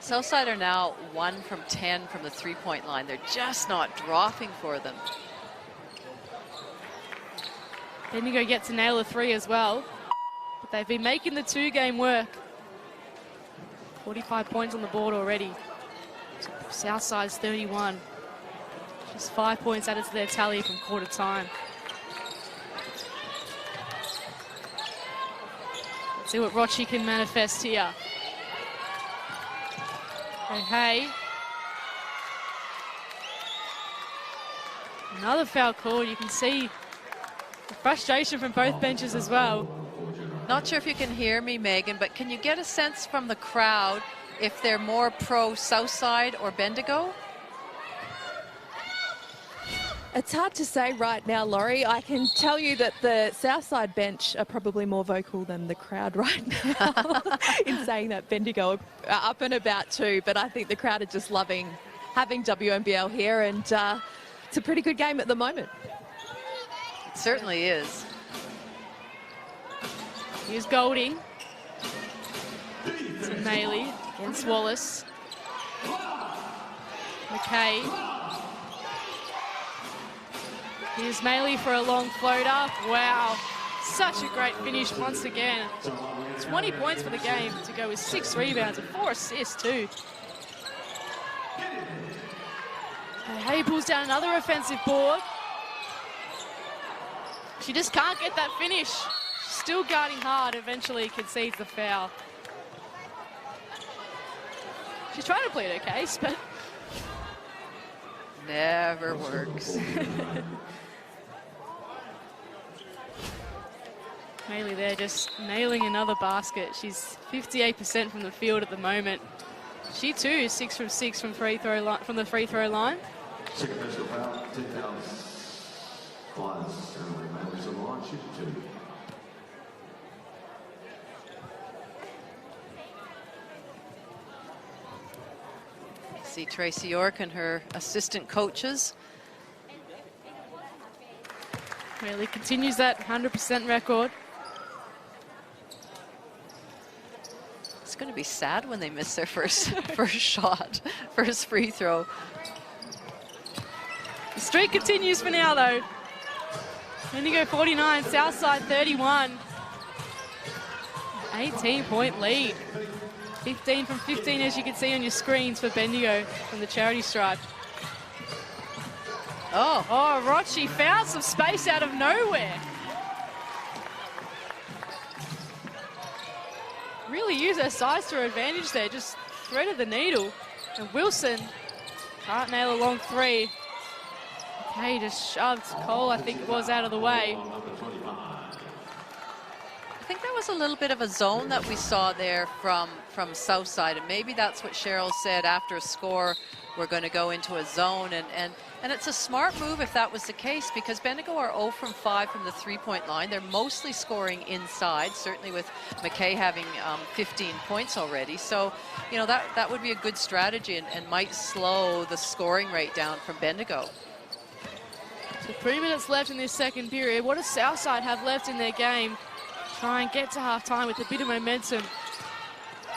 Southside are now 1 from 10 from the three-point line. They're just not dropping for them. Bendigo get to nail a three as well. But they've been making the two-game work. 45 points on the board already. Southside's 31. Just 5 points added to their tally from quarter time. See what Rocci can manifest here. O'Hay. Another foul call. You can see the frustration from both benches as well. Not sure if you can hear me, Megan, but can you get a sense from the crowd if they're more pro Southside or Bendigo? It's hard to say right now, Laurie. I can tell you that the Southside bench are probably more vocal than the crowd right now in saying that Bendigo are up and about too. But I think the crowd are just loving having WNBL here, and it's a pretty good game at the moment. It certainly is. Here's Golding. To Maley against Wallace. McKay. Here's Maley for a long floater. Wow, such a great finish once again. 20 points for the game to go with 6 rebounds and 4 assists too. Hay pulls down another offensive board. She just can't get that finish. Still guarding hard, eventually concedes the foul. She's trying to plead her case, but never works. Maley there just nailing another basket. She's 58% from the field at the moment. She too is 6 from 6 from the free throw line. Second personal foul, 10 fouls. Flyers currently Maley's on the line, shoot 2. See Tracy York and her assistant coaches. Maley continues that 100% record. It's going to be sad when they miss their first shot, first free throw. The streak continues for now, though. Bendigo 49, Southside 31. 18-point lead. 15 from 15, as you can see on your screens for Bendigo from the charity stripe. Oh, Rochi found some space out of nowhere. Really used her size to her advantage there, just threaded the needle. And Wilson can't nail a long three. Okay, just shoved Cole, I think it was, out of the way. I think that was a little bit of a zone that we saw there from Southside, and maybe that's what Cheryl said after a score, we're going to go into a zone, and it's a smart move if that was the case, because Bendigo are 0 from 5 from the three-point line. They're mostly scoring inside, certainly with McKay having 15 points already. So, you know, that would be a good strategy and might slow the scoring rate down from Bendigo. So 3 minutes left in this second period. What does Southside have left in their game? Try and get to half-time with a bit of momentum.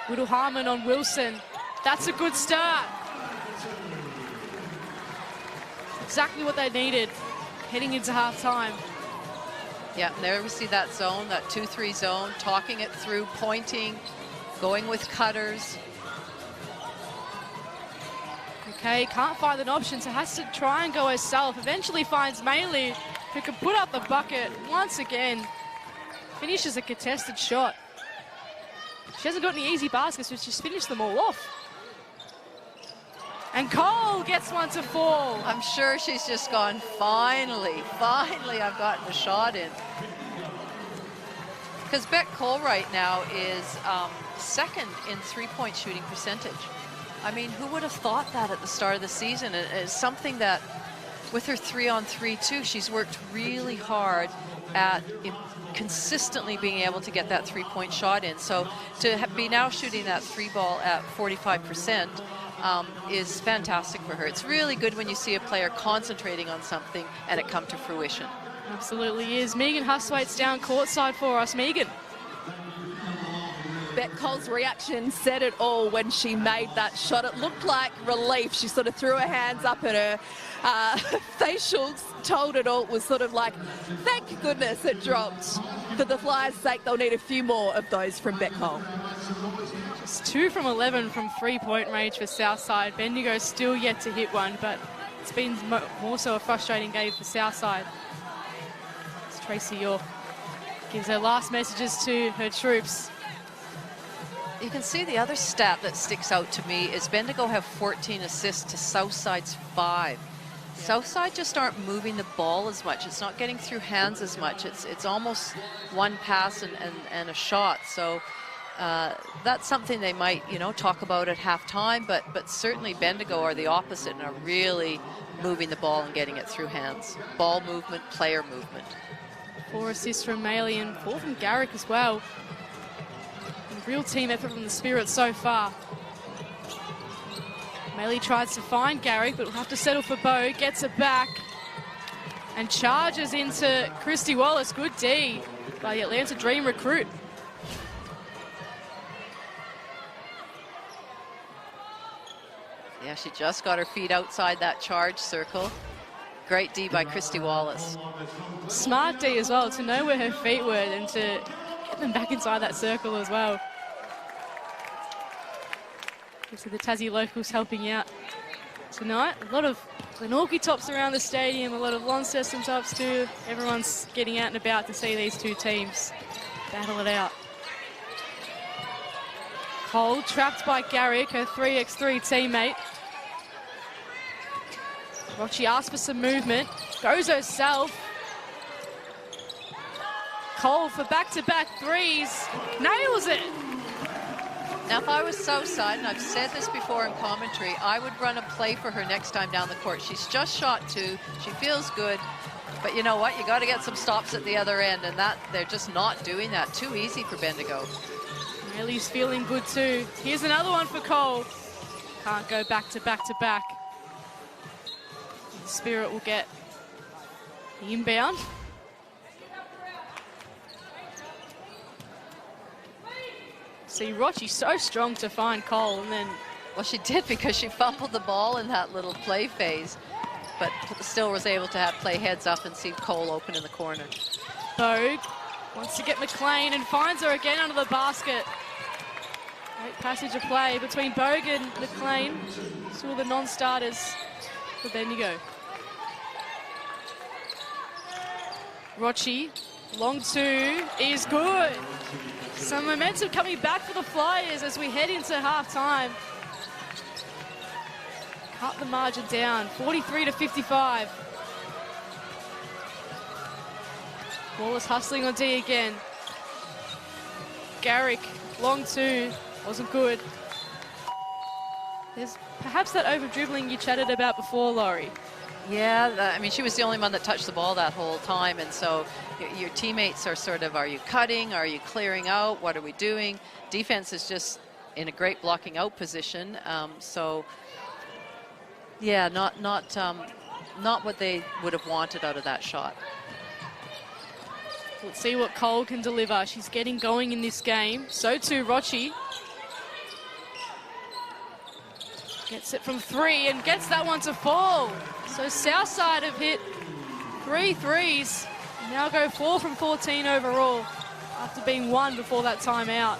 Whittle Harmon on Wilson. That's a good start. Exactly what they needed heading into half-time. Yeah, and there we see that zone, that 2-3 zone, talking it through, pointing, going with cutters. Okay, can't find an option, so has to try and go herself. Eventually finds Maley, who can put up the bucket once again. Finishes a contested shot. She hasn't got any easy baskets, but she's finished them all off. And Cole gets one to fall. I'm sure she's just gone, finally, I've gotten a shot in. Because Beck Cole right now is second in three-point shooting percentage. I mean, who would have thought that at the start of the season? It's something that, with her 3-on-3 too, she's worked really hard at consistently being able to get that three-point shot in. So to be now shooting that three ball at 45% is fantastic for her. It's really good when you see a player concentrating on something and it come to fruition. Absolutely is. Megan Hustwaite's down courtside for us. Megan. Bet Cole's reaction said it all when she made that shot. It looked like relief. She sort of threw her hands up and her facials told it all. It was sort of like, thank goodness it dropped. For the Flyers' sake, they'll need a few more of those from Bet Cole. Just 2 from 11 from three-point range for Southside. Bendigo still yet to hit one, but it's been more so a frustrating game for Southside. As Tracy York gives her last messages to her troops. You can see the other stat that sticks out to me is Bendigo have 14 assists to Southside's 5. Southside just aren't moving the ball as much. It's not getting through hands as much. It's almost one pass and a shot. So that's something they might, you know, talk about at halftime, but certainly Bendigo are the opposite and are really moving the ball and getting it through hands. Ball movement, player movement. 4 assists from Maley and 4 from Garrick as well. A real team effort from the Spirit so far. Maley tries to find Garrick, but will have to settle for Bo. Gets it back and charges into Christy Wallace. Good D by the Atlanta Dream recruit. Yeah, she just got her feet outside that charge circle. Great D by Christy Wallace. Smart D as well, to know where her feet were and to get them back inside that circle as well. So the Tassie locals helping out tonight. A lot of Glenorchy tops around the stadium, a lot of Launceston tops too. Everyone's getting out and about to see these two teams battle it out. Cole trapped by Garrick, her 3x3 teammate. Rochi asks for some movement, goes herself. Cole for back-to-back threes, nails it. Now, if I was Southside, and I've said this before in commentary, I would run a play for her next time down the court. She's just shot 2. She feels good. But you know what? You got to get some stops at the other end, and that they're just not doing that. Too easy for Bendigo. Ellie's feeling good too. Here's another one for Cole. Can't go back-to-back-to-back. Spirit will get the inbound. See, Rochi so strong to find Cole, and then... Well, she did because she fumbled the ball in that little play phase, but still was able to play heads up and see Cole open in the corner. Bogue wants to get McLean and finds her again under the basket. Great passage of play between Bogue and McLean. Two of the non-starters for Bendigo. Rochi, long 2 is good. Some momentum coming back for the Flyers as we head into half-time. Cut the margin down, 43-55. Wallace hustling on D again. Garrick, long 2, wasn't good. There's perhaps that over-dribbling you chatted about before, Laurie. Yeah, I mean, she was the only one that touched the ball that whole time, and so your teammates are sort of, are you cutting? Are you clearing out? What are we doing? Defense is just in a great blocking out position. So, yeah, not what they would have wanted out of that shot. Let's see what Cole can deliver. She's getting going in this game. So too Rochi. Gets it from 3 and gets that one to fall. So Southside have hit 3 threes. Now go 4 from 14 overall after being 1 before that timeout.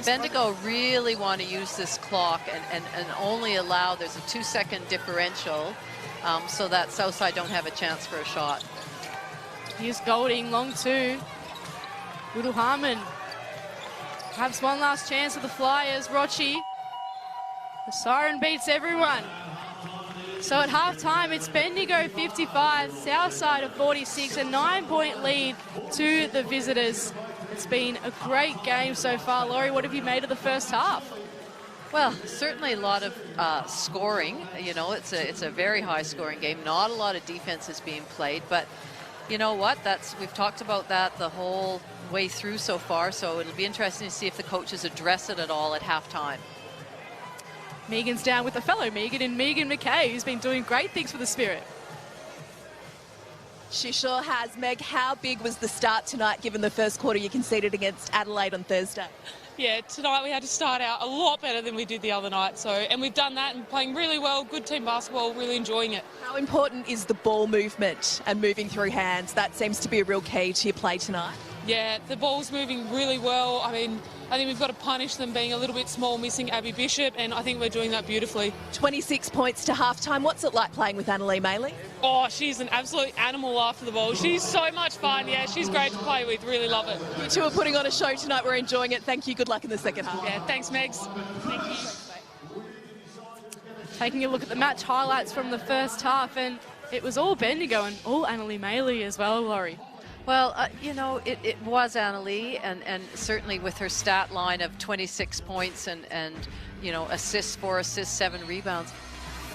Bendigo really want to use this clock and only allow, there's a 2-second differential so that Southside don't have a chance for a shot. Here's Golding, long 2. Little Harmon. Perhaps one last chance for the Flyers. Rochi. The siren beats everyone. So at halftime, it's Bendigo 55, Southside of 46, a 9-point lead to the visitors. It's been a great game so far. Laurie, what have you made of the first half? Well, certainly a lot of scoring. You know, it's a very high-scoring game. Not a lot of defense is being played, but you know what? We've talked about that the whole way through so far, so it'll be interesting to see if the coaches address it at all at halftime. Megan's down with a fellow Megan in Megan McKay, who's been doing great things for the Spirit. She sure has. Meg, how big was the start tonight, given the first quarter you conceded against Adelaide on Thursday? Yeah, tonight we had to start out a lot better than we did the other night. And we've done that and playing really well, good team basketball, really enjoying it. How important is the ball movement and moving through hands? That seems to be a real key to your play tonight. Yeah, the ball's moving really well. I mean, I think we've got to punish them being a little bit small, missing Abby Bishop, and I think we're doing that beautifully. 26 points to halftime. What's it like playing with Annalee Maley? Oh, she's an absolute animal after the ball. She's so much fun. Yeah, she's great to play with. Really love it. You two are putting on a show tonight. We're enjoying it. Thank you. Good luck in the second half. Yeah, thanks, Megs. Thank you. Taking a look at the match highlights from the first half, and it was all Bendigo and all Annalee Maley as well, Laurie. Well, you know, it was Annalie, and certainly with her stat line of 26 points and you know, assists, 4 assists, 7 rebounds.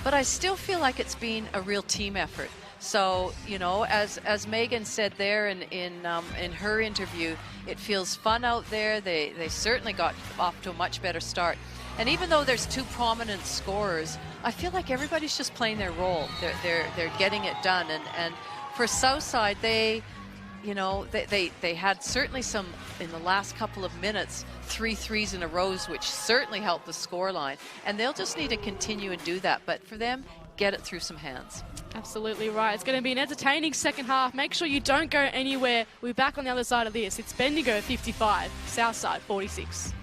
But I still feel like it's been a real team effort. So, you know, as Megan said there in her interview, it feels fun out there. They certainly got off to a much better start. And even though there's 2 prominent scorers, I feel like everybody's just playing their role. They're getting it done. And for Southside, you know, they had certainly some, in the last couple of minutes, 3 threes in a row, which certainly helped the scoreline. And they'll just need to continue and do that. But for them, get it through some hands. Absolutely right. It's going to be an entertaining second half. Make sure you don't go anywhere. We're back on the other side of this. It's Bendigo 55, Southside 46.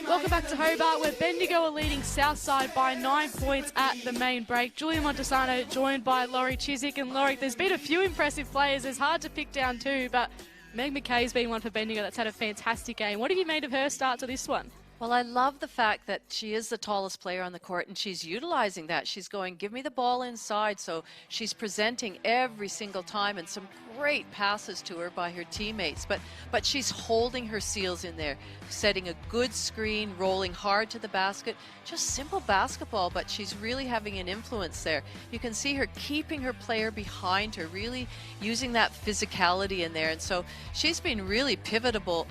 Welcome back to Hobart, where Bendigo are leading Southside by 9 points at the main break. Julia Montesano joined by Laurie Chiswick. And Laurie, there's been a few impressive players. It's hard to pick down 2, but Meg McKay's been one for Bendigo that's had a fantastic game. What have you made of her start to this one? Well, I love the fact that she is the tallest player on the court, and she's utilizing that. She's going, give me the ball inside. So she's presenting every single time, and some great passes to her by her teammates. But she's holding her seals in there, setting a good screen, rolling hard to the basket. Just simple basketball, but she's really having an influence there. You can see her keeping her player behind her, really using that physicality in there. And so she's been really pivotal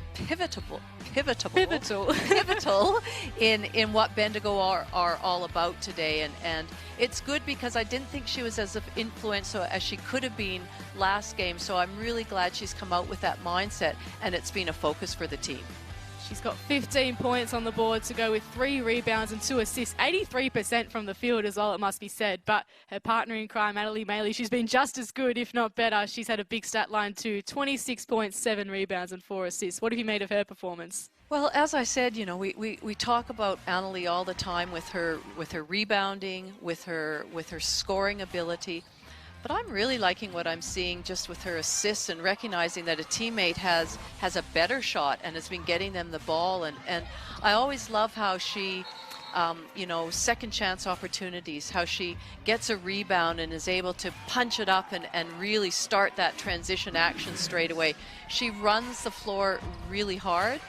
in what Bendigo are all about today. And it's good because I didn't think she was as influential as she could have been last game. So I'm really glad she's come out with that mindset, and it's been a focus for the team. She's got 15 points on the board to go with 3 rebounds and 2 assists. 83% from the field as well, it must be said. But her partner in crime, Annalie Maley, she's been just as good, if not better. She's had a big stat line too. 26 points, 7 rebounds and 4 assists. What have you made of her performance? Well, as I said, you know, we talk about Annalie all the time with her rebounding, with her scoring ability. But I'm really liking what I'm seeing just with her assists and recognizing that a teammate has a better shot and has been getting them the ball. And I always love how she, you know, second chance opportunities, how she gets a rebound and is able to punch it up and really start that transition action straight away. She runs the floor really hard.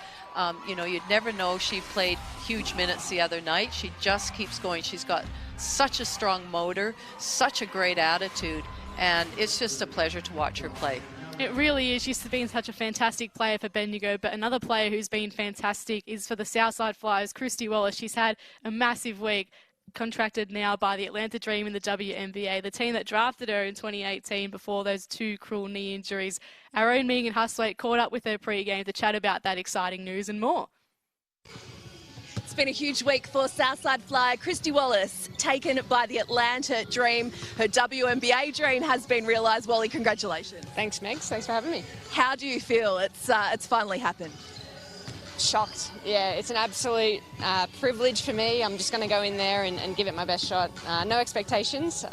You know, you'd never know she played huge minutes the other night. She just keeps going. She's got such a strong motor, such a great attitude, and it's just a pleasure to watch her play. It really is. She's been such a fantastic player for Bendigo, but another player who's been fantastic is for the Southside Flyers, Christy Wallace. She's had a massive week, contracted now by the Atlanta Dream in the WNBA, the team that drafted her in 2018 before those 2 cruel knee injuries. Our own Megan Hustwaite caught up with her pre-game to chat about that exciting news and more. It's been a huge week for Southside Flyer. Christy Wallace, taken by the Atlanta Dream. Her WNBA dream has been realised. Wally, congratulations. Thanks, Megs. Thanks for having me. How do you feel? It's finally happened. Shocked. Yeah, it's an absolute privilege for me. I'm just going to go in there and give it my best shot. No expectations,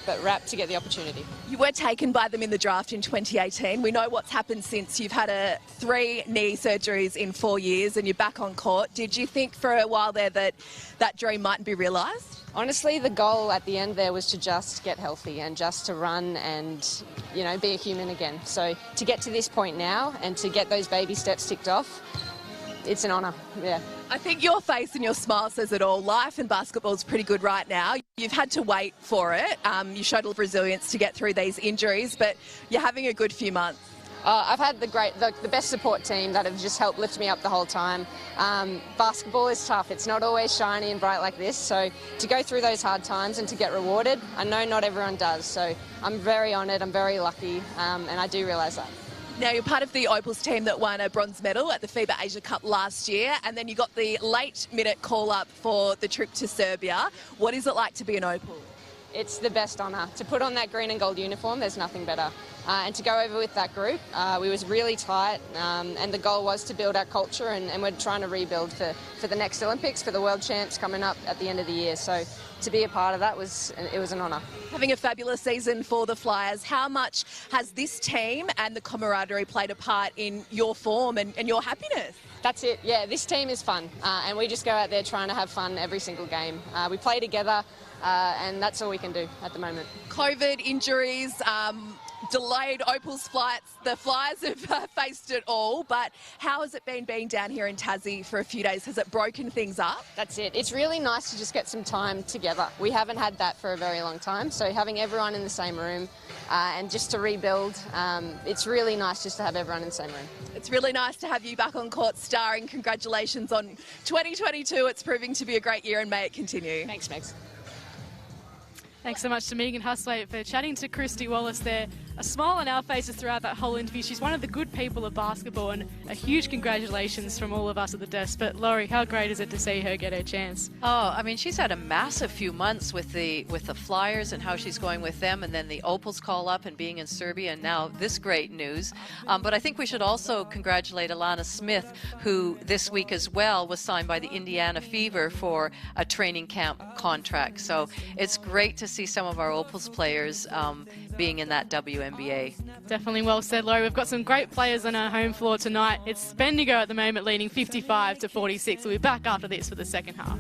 but rapt to get the opportunity. You were taken by them in the draft in 2018. We know what's happened since. You've had 3 knee surgeries in 4 years and you're back on court. Did you think for a while there that that dream mightn't be realised? Honestly, the goal at the end there was to just get healthy and just to run and, you know, be a human again. So to get to this point now and to get those baby steps ticked off, it's an honour, yeah. I think your face and your smile says it all. Life in basketball is pretty good right now. You've had to wait for it. You showed a lot of resilience to get through these injuries, but you're having a good few months. I've had the best support team that have just helped lift me up the whole time. Basketball is tough. It's not always shiny and bright like this. So to go through those hard times and to get rewarded, I know not everyone does. So I'm very honoured, I'm very lucky, and I do realise that. Now, you're part of the Opals team that won a bronze medal at the FIBA Asia Cup last year, and then you got the late-minute call-up for the trip to Serbia. What is it like to be an Opal? It's the best honour. To put on that green and gold uniform, there's nothing better. And to go over with that group, we was really tight, and the goal was to build our culture, and we're trying to rebuild for the next Olympics, for the World Champs coming up at the end of the year. So to be a part of that it was an honour. Having a fabulous season for the Flyers, how much has this team and the camaraderie played a part in your form and your happiness? That's it, yeah, this team is fun, and we just go out there trying to have fun every single game. We play together, and that's all we can do at the moment. COVID, injuries, delayed Opals flights. The Flyers have faced it all, but how has it been being down here in Tassie for a few days? Has it broken things up? That's it. It's really nice to just get some time together. We haven't had that for a very long time, so having everyone in the same room and just to rebuild, it's really nice just to have everyone in the same room. It's really nice to have you back on court starring. Congratulations on 2022. It's proving to be a great year and may it continue. Thanks, Megs. Thanks so much to Megan Hustwaite for chatting to Christy Wallace there. A smile on our faces throughout that whole interview. She's one of the good people of basketball, and a huge congratulations from all of us at the desk. But Laurie, how great is it to see her get her chance? Oh, I mean, she's had a massive few months with the Flyers and how she's going with them, and then the Opals call up and being in Serbia, and now this great news. But I think we should also congratulate Alana Smith, who this week as well was signed by the Indiana Fever for a training camp contract. So it's great to see some of our Opals players being in that WNBA. Definitely well said, Laurie. We've got some great players on our home floor tonight. It's Bendigo at the moment leading 55-46. We'll be back after this for the second half.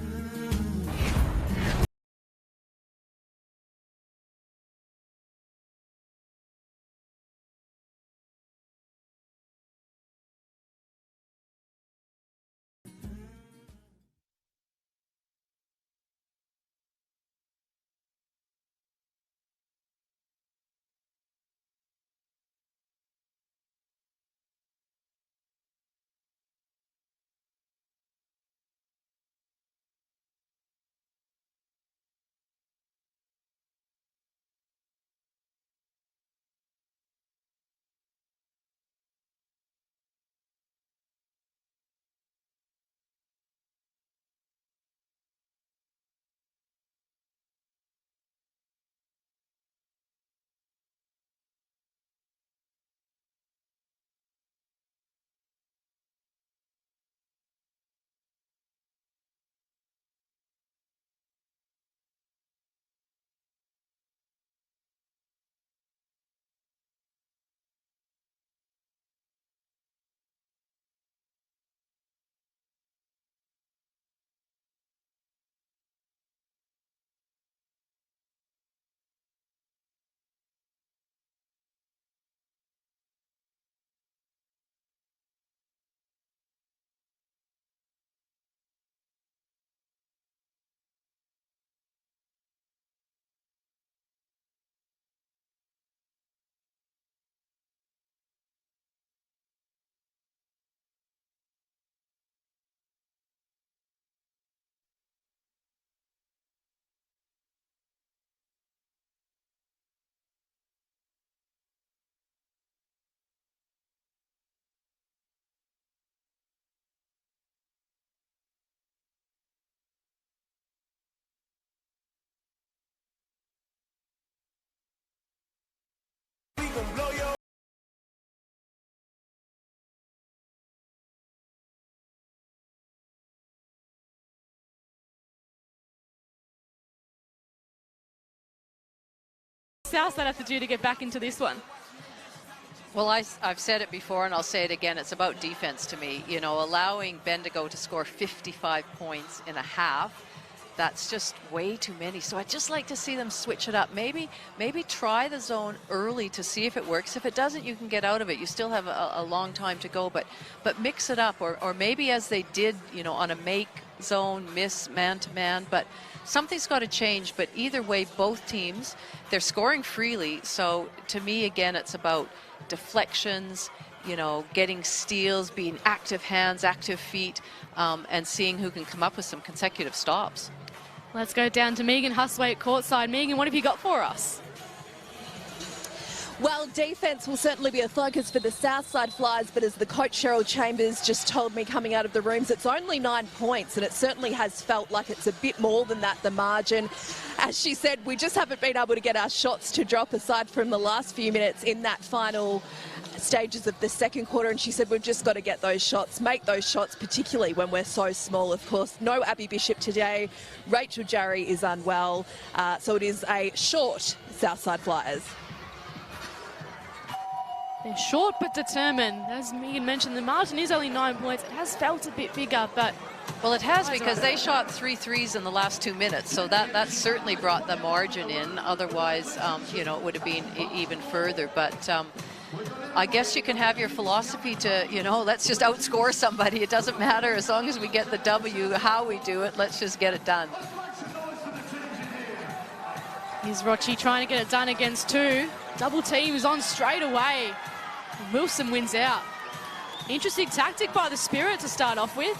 Southside have to do to get back into this one? Well, I've said it before and I'll say it again. It's about defense to me. You know, allowing Bendigo to score 55 points in a half, that's just way too many. So I'd just like to see them switch it up. Maybe try the zone early to see if it works. If it doesn't, you can get out of it. You still have a long time to go, but mix it up. Or maybe as they did, you know, on a make zone, miss man-to-man. But something's got to change. But either way, both teams, they're scoring freely. So to me, again, it's about deflections, you know, getting steals, being active hands, active feet, and seeing who can come up with some consecutive stops. Let's go down to Megan Hustwaite courtside. Megan, what have you got for us? Well, defence will certainly be a focus for the Southside Flyers, but as the coach Cheryl Chambers just told me coming out of the rooms, it's only 9 points, and it certainly has felt like it's a bit more than that, the margin. As she said, we just haven't been able to get our shots to drop aside from the last few minutes in that final stages of the second quarter, and she said we've just got to get those shots, make those shots, particularly when we're so small. Of course, no Abby Bishop today. Rachel Jarry is unwell, so it is a short Southside Flyers. They're short but determined. As Megan mentioned, the margin is only 9 points. It has felt a bit bigger, but... Well, it has, because they shot 3 threes in the last 2 minutes, so that certainly brought the margin in. Otherwise, you know, it would have been even further. But I guess you can have your philosophy to, you know, let's just outscore somebody. It doesn't matter as long as we get the W, how we do it, let's just get it done. Here's Rochi trying to get it done against two. Double team is on straight away. Wilson wins out. Interesting tactic by the Spirit to start off with.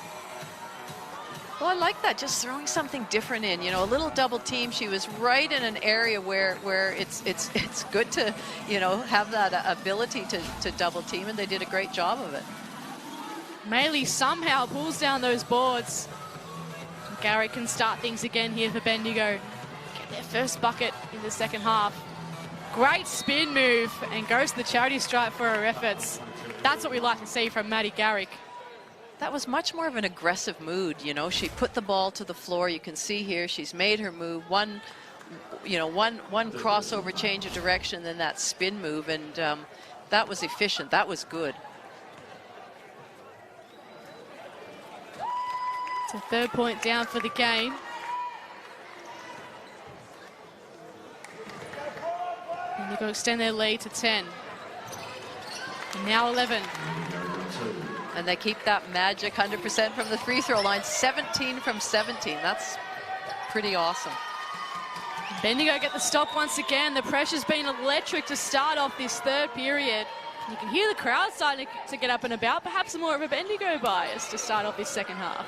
Well, I like that, just throwing something different in. You know, a little double team. She was right in an area where it's good to, you know, have that ability to double team, and they did a great job of it. Maley somehow pulls down those boards. Garrick can start things again here for Bendigo. Get their first bucket in the second half. Great spin move, and goes to the charity stripe for her efforts. That's what we like to see from Maddie Garrick. That was much more of an aggressive mood, you know. She put the ball to the floor. You can see here she's made her move. One crossover change of direction, then that spin move, and that was efficient. That was good. It's a 3rd point down for the game. And they're going to extend their lead to 10. And now 11. And they keep that magic 100% from the free throw line. 17 from 17. That's pretty awesome. Bendigo get the stop once again. The pressure's been electric to start off this 3rd period. You can hear the crowd starting to get up and about. Perhaps more of a Bendigo bias to start off this second half.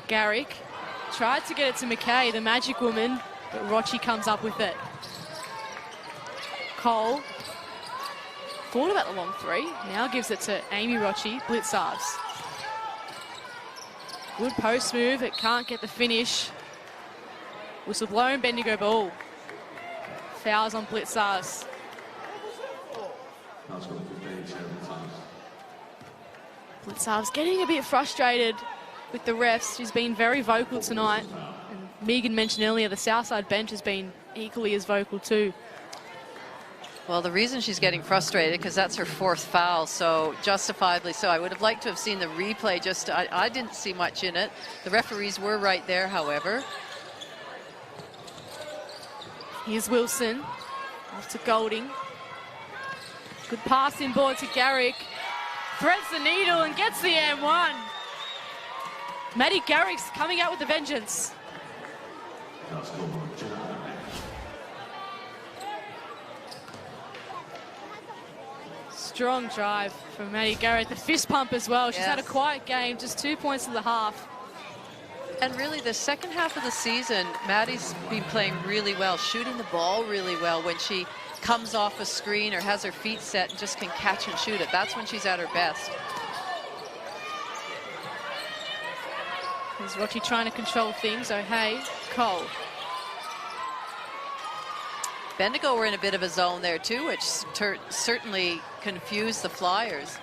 Garrick tried to get it to McKay, the magic woman, but Rochi comes up with it. Cole thought about the long three, now gives it to Amy Rochi, Blitzarves. Good post move, it can't get the finish. Whistle blown, Bendigo ball. Fouls on Blitzarves. Blitzarves getting a bit frustrated with the refs. She's been very vocal tonight. And Megan mentioned earlier, the Southside bench has been equally as vocal too. Well, the reason she's getting frustrated, because that's her 4th foul, so justifiably so. I would have liked to have seen the replay. Just I didn't see much in it. The referees were right there, however. Here's Wilson, off to Golding. Good pass in board to Garrick. Threads the needle and gets the M1. Maddie Garrick's coming out with the vengeance. Strong drive from Maddie Garrick. The fist pump as well. She's had a quiet game, just 2 points in the half. And really, the second half of the season, Maddie's been playing really well, shooting the ball really well. When she comes off a screen or has her feet set and just can catch and shoot it, that's when she's at her best. Here's Rochi trying to control things. O'Hay, Cole. Bendigo were in a bit of a zone there too, which certainly confused the Flyers.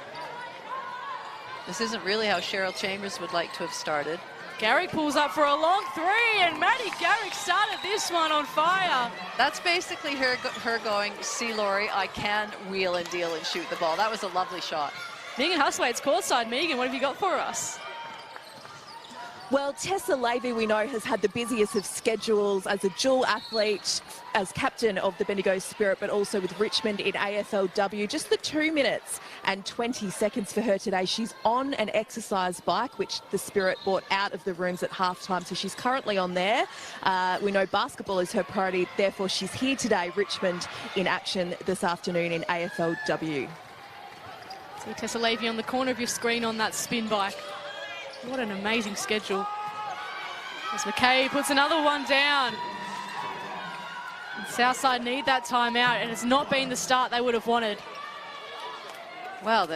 This isn't really how Cheryl Chambers would like to have started. Garrick pulls up for a long three, and Maddie Garrick started this one on fire. That's basically her going, see, Laurie, I can wheel and deal and shoot the ball. That was a lovely shot. Megan Hustwaite's courtside. Megan, what have you got for us? Well, Tessa Levy, we know, has had the busiest of schedules as a dual athlete, as captain of the Bendigo Spirit, but also with Richmond in AFLW. Just the 2 minutes and 20 seconds for her today. She's on an exercise bike, which the Spirit brought out of the rooms at halftime, so she's currently on there. We know basketball is her priority, therefore she's here today, Richmond in action this afternoon in AFLW. See Tessa Levy on the corner of your screen on that spin bike. What an amazing schedule. As McKay puts another one down. And Southside need that timeout, and it's not been the start they would have wanted. Well,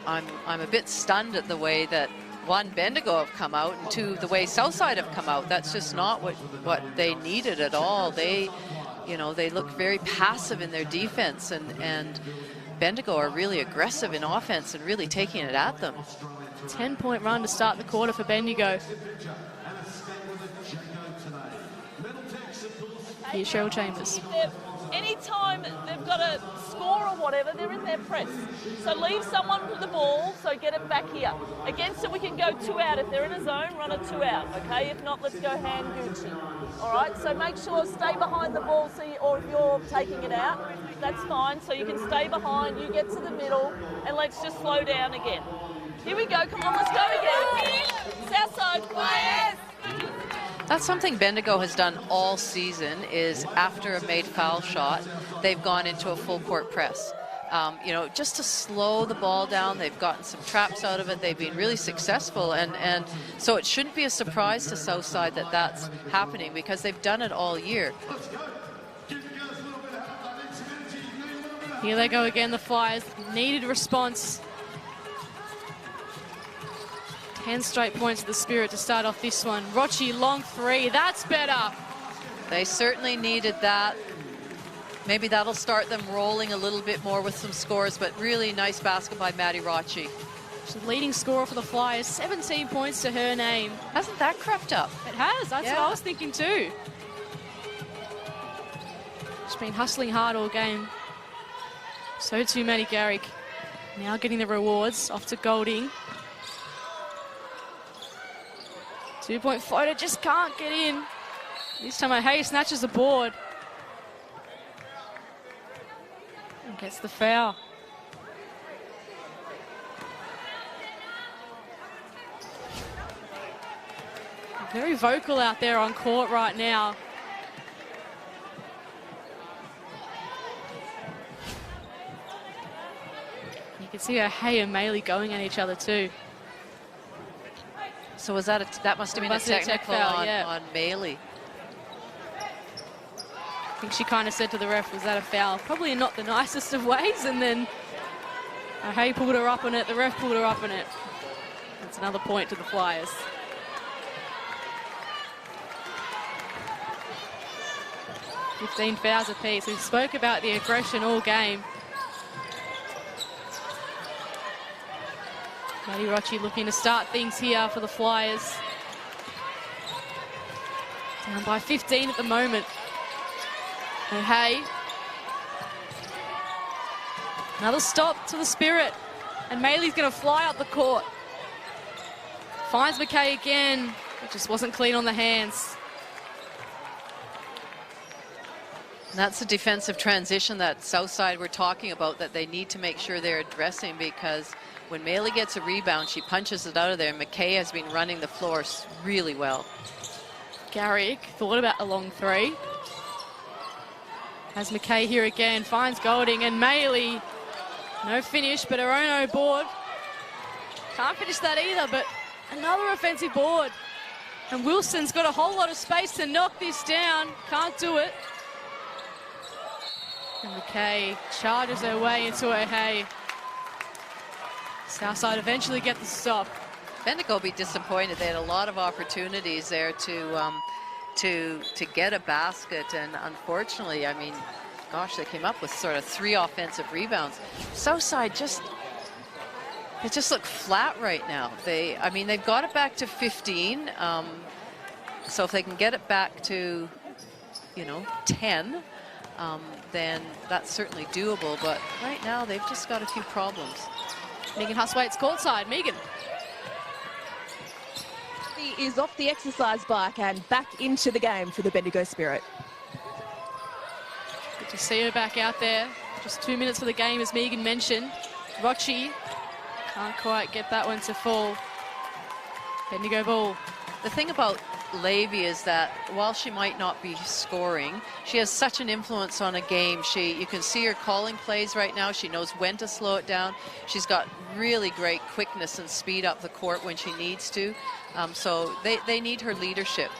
I'm a bit stunned at the way that, one, Bendigo have come out, and two, the way Southside have come out. That's just not what they needed at all. They look very passive in their defense, and Bendigo are really aggressive in offense and really taking it at them. 10-point run to start the quarter for Bendigo. Here's Cheryl Chambers. Anytime they've got a score or whatever, they're in their press. So leave someone with the ball, so get it back here. Against it, we can go 2 out. If they're in a zone, run a 2 out, okay? If not, let's go hand Gucci. All right, so make sure, stay behind the ball, or if you're taking it out, that's fine. So you can stay behind, you get to the middle, and let's just slow down again. Here we go, come on, let's go again. Southside, fires! That's something Bendigo has done all season, is after a made foul shot, they've gone into a full court press. Just to slow the ball down. They've gotten some traps out of it. They've been really successful, and so it shouldn't be a surprise to Southside that that's happening, because they've done it all year. Here they go again, the Flyers. Needed response. 10 straight points to the Spirit to start off this one. Rochi, long three. That's better. They certainly needed that. Maybe that'll start them rolling a little bit more with some scores, but really nice basket by Maddie Rochi. She's the leading scorer for the Flyers. 17 points to her name. Hasn't that crept up? It has. That's what I was thinking too. She's been hustling hard all game. So too Maddie Garrick. Now getting the rewards. Off to Golding. 2-point floater, just can't get in. This time O'Hay snatches the board. And gets the foul. Very vocal out there on court right now. You can see O'Hay and Maley going at each other too. So was that that must have been a technical on Maley. I think she kind of said to the ref, was that a foul? Probably not the nicest of ways, and then O'Hay pulled her up on it, the ref pulled her up on it. That's another point to the Flyers. $15 fouls apiece. We spoke about the aggression all game. Maddie Rochi looking to start things here for the Flyers. Down by 15 at the moment. O'Hay. Another stop to the Spirit. And Maley's going to fly up the court. Finds McKay again. It just wasn't clean on the hands. And that's a defensive transition that Southside were talking about, that they need to make sure they're addressing, because when Maley gets a rebound, she punches it out of there. McKay has been running the floor really well. Garrick thought about a long three. Has McKay here again, finds Golding, and Maley, no finish, but her own board. Can't finish that either, but another offensive board. And Wilson's got a whole lot of space to knock this down. Can't do it. And McKay charges her way into O'Hay. Southside eventually get the stop. Bendigo will be disappointed. They had a lot of opportunities there to get a basket, and unfortunately, I mean, gosh, they came up with sort of 3 offensive rebounds. Southside just They just look flat right now. I mean, they've got it back to 15. So if they can get it back to, 10, then that's certainly doable. But right now, they've just got a few problems. Megan Huswaite's courtside. Megan. He is off the exercise bike and back into the game for the Bendigo Spirit. Good to see her back out there. Just 2 minutes for the game, as Megan mentioned. Rochi can't quite get that one to fall. Bendigo ball. The thing about Levy is that while she might not be scoring, she has such an influence on a game. You can see her calling plays right now. She knows when to slow it down. She's got really great quickness and speed up the court when she needs to. So they need her leadership.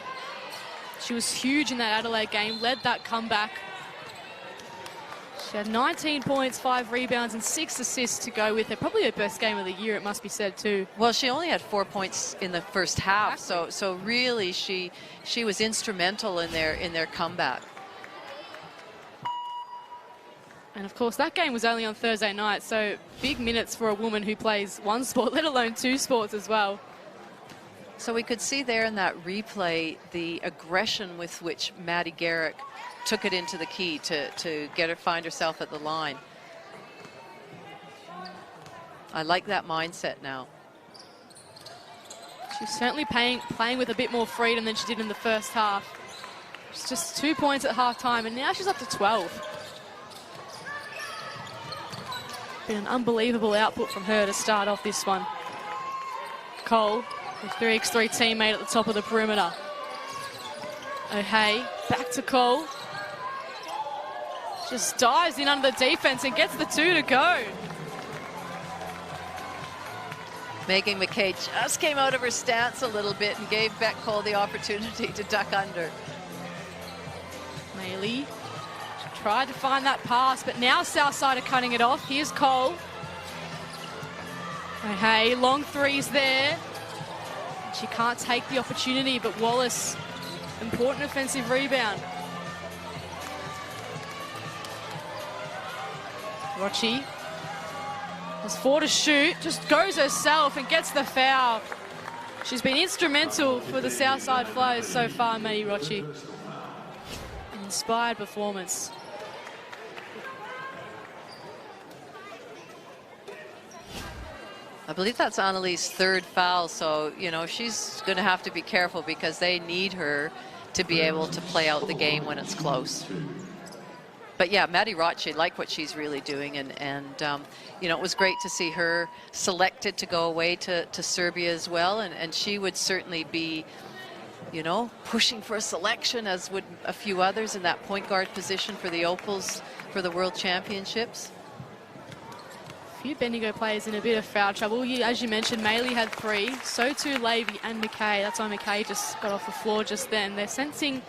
She was huge in that Adelaide game, led that comeback. She had 19 points, 5 rebounds and 6 assists to go with her. Probably her best game of the year, it must be said too. Well, she only had 4 points in the first half, exactly. so really she was instrumental in their comeback. And of course that game was only on Thursday night, so big minutes for a woman who plays one sport, let alone 2 sports as well. So we could see there in that replay the aggression with which Maddie Garrick took it into the key to find herself at the line. I like that mindset now. She's certainly playing with a bit more freedom than she did in the first half. It's just 2 points at half-time, and now she's up to 12. Been an unbelievable output from her to start off this one. Cole, the 3x3 teammate at the top of the perimeter. O'Hay, back to Cole. Just dives in under the defense and gets the 2 to go. Megan McKay just came out of her stance a little bit and gave Beck Cole the opportunity to duck under. Maylee tried to find that pass, but now Southside are cutting it off. Here's Cole. O'Hay, long threes there. She can't take the opportunity, but Wallace, important offensive rebound. Rochi has 4 to shoot, just goes herself and gets the foul. She's been instrumental for the Southside Flyers so far, Maddie Rochi. An inspired performance. I believe that's Annalie's 3rd foul, so, she's going to have to be careful because they need her to be able to play out the game when it's close. But yeah, Maddie Rochi, like what she's really doing, and it was great to see her selected to go away to Serbia as well, and she would certainly be, pushing for a selection, as would a few others in that point guard position for the Opals for the World Championships. A few Bendigo players in a bit of foul trouble. As you mentioned, Maylee had 3, so too Levy and McKay. That's why McKay just got off the floor just then. They're sensing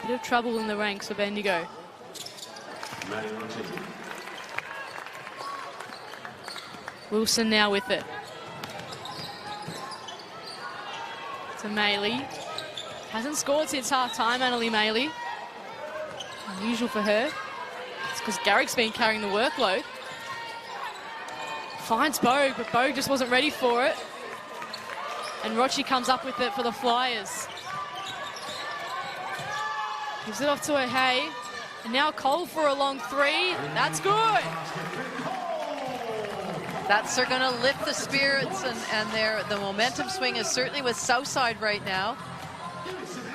a bit of trouble in the ranks for Bendigo. Wilson now with it. To Maylee. Hasn't scored since half-time, Annalie Maylee. Unusual for her. It's because Garrick's been carrying the workload. Finds Bogue, but Bogue just wasn't ready for it. And Rochi comes up with it for the Flyers. Gives it off to O'Hay. And now Cole for a long 3. That's good. That's they're going to lift the spirits, and the momentum swing is certainly with Southside right now.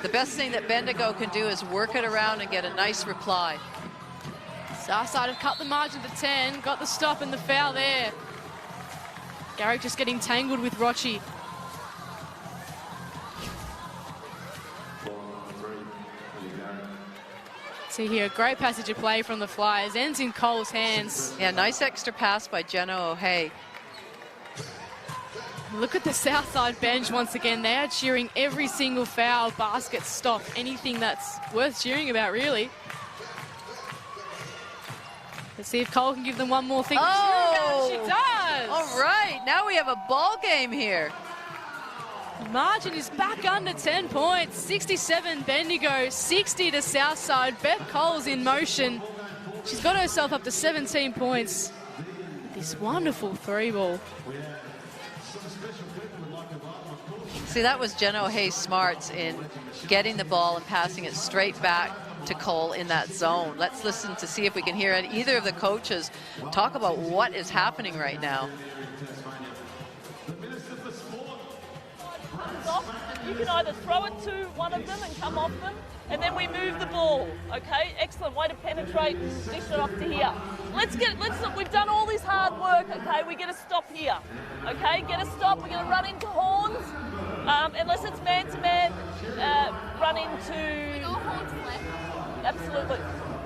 The best thing that Bendigo can do is work it around and get a nice reply. Southside have cut the margin to 10. Got the stop and the foul there. Garrick just getting tangled with Rochi. See here, great passage of play from the Flyers. Ends in Cole's hands. Yeah, nice extra pass by Jenna O'Hay. Look at the Southside bench once again. They are cheering every single foul, basket, stop, anything that's worth cheering about, really. Let's see if Cole can give them one more thing to cheer about. She does! All right, now we have a ball game here. The margin is back under 10 points. 67 Bendigo, 60 to Southside. Beth Cole's in motion. She's got herself up to 17 points. This wonderful 3 ball. See, that was Jen O'Hay's smarts in getting the ball and passing it straight back to Cole in that zone. Let's listen to see if we can hear either of the coaches talk about what is happening right now. You can either throw it to one of them and come off them, and then we move the ball. Okay, excellent way to penetrate and dish it off to here. We've done all this hard work. Okay, we get a stop here. Okay, get a stop. We're going to run into horns, unless it's man to man. Run into. Absolutely,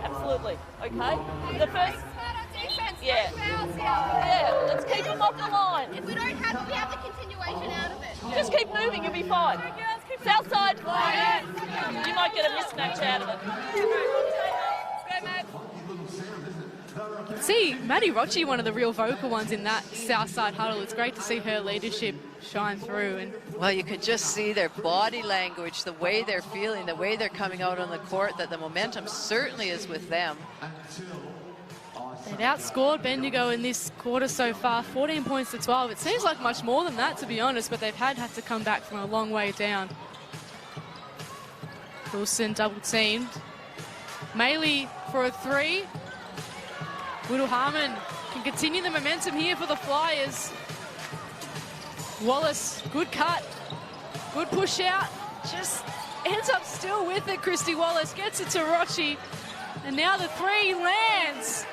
absolutely. Okay, the first. Yeah. Yeah, let's keep them off the line. If we don't have it, we have the continuation out of it. Just keep moving, you'll be fine. Southside, you might get a mismatch out of it. See, Maddie Rochi, one of the real vocal ones in that Southside huddle. It's great to see her leadership shine through. And well, you could just see their body language, the way they're feeling, the way they're coming out on the court, that the momentum certainly is with them. They've outscored Bendigo in this quarter so far, 14 points to 12. It seems like much more than that, to be honest, but they've had to come back from a long way down. Wilson double teamed. Maley for a three. Whittle Harmon can continue the momentum here for the Flyers. Wallace, good cut, good push out. Just ends up still with it. Christy Wallace gets it to Rochi, and now the three lands.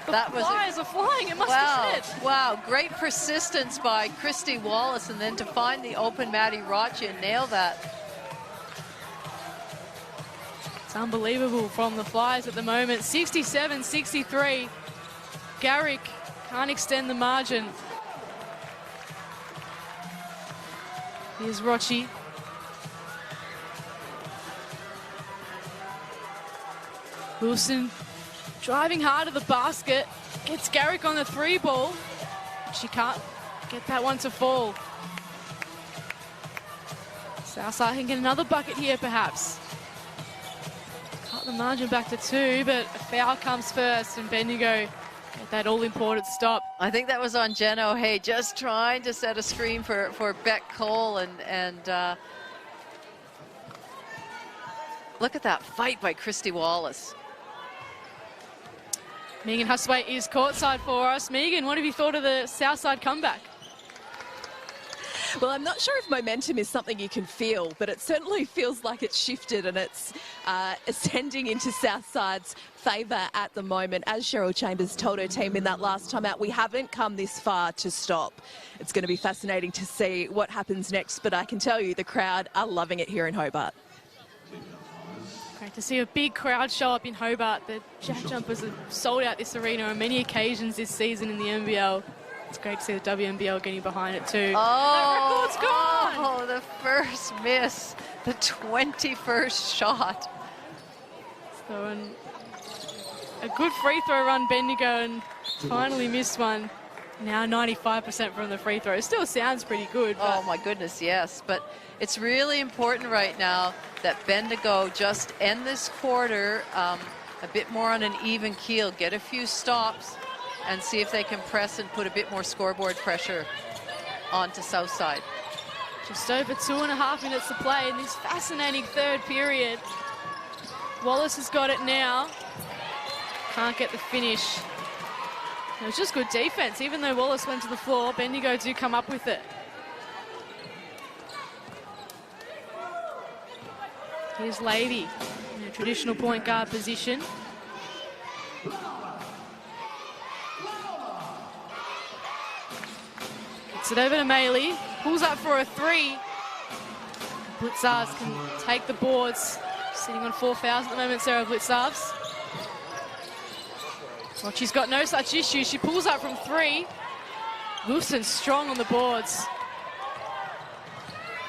The Flyers are flying, it must be said. Wow, great persistence by Christy Wallace, and then to find the open Maddie Rochi and nail that. It's unbelievable from the Flyers at the moment. 67-63. Garrick can't extend the margin. Here's Rochi. Wilson driving hard at the basket, gets Garrick on the three ball. She can't get that one to fall. Southside can get another bucket here, perhaps. Cut the margin back to 2, but a foul comes first, and Bendigo get that all-important stop. I think that was on Jen O'Hay, just trying to set a screen for Beck Cole, and look at that fight by Christy Wallace. Megan Hustwaite is courtside for us. Megan, what have you thought of the Southside comeback? Well, I'm not sure if momentum is something you can feel, but it certainly feels like it's shifted and it's ascending into Southside's favour at the moment. As Cheryl Chambers told her team in that last time out, we haven't come this far to stop. It's going to be fascinating to see what happens next, but I can tell you the crowd are loving it here in Hobart. Great to see a big crowd show up in Hobart. The Jack Jumpers have sold out this arena on many occasions this season in the NBL. It's great to see the WNBL getting behind it too. Oh, that record's gone! Oh, the first miss, the 21st shot. So a good free throw run, Bendigo, and finally missed one. Now 95% from the free throw. It still sounds pretty good. Oh my goodness, yes. But it's really important right now that Bendigo just end this quarter a bit more on an even keel, get a few stops, and see if they can press and put a bit more scoreboard pressure onto Southside. Just over 2.5 minutes to play in this fascinating third period. Wallace has got it now. Can't get the finish. It was just good defense. Even though Wallace went to the floor, Bendigo do come up with it. Here's Levy in a traditional point guard position. Gets it over to Maley. Pulls up for a three. Blitzards can take the boards. Sitting on 4 fouls at the moment, Sarah Blitzards. Well, she's got no such issue. She pulls up from 3. Wilson strong on the boards.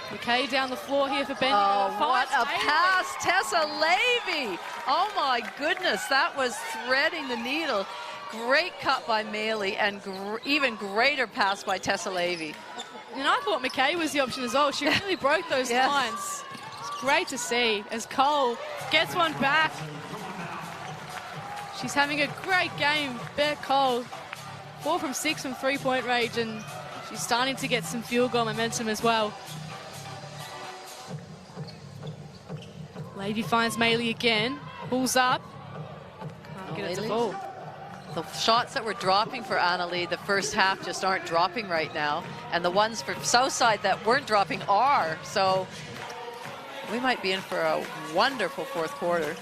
McKay down the floor here for Bendigo. Oh, what a pass, Tessa Levy. Oh my goodness, that was threading the needle. Great cut by Maley, and even greater pass by Tessa Levy. And I thought McKay was the option as well. She really broke those lines. It's great to see as Cole gets one back. She's having a great game, Beck Cole. 4 from 6 from 3-point range, and She's starting to get some field goal momentum as well. Levy finds Maylee again, pulls up. Can't get it to fall. The shots that were dropping for Annalee the first half just aren't dropping right now. And the ones for Southside that weren't dropping are. So we might be in for a wonderful fourth quarter.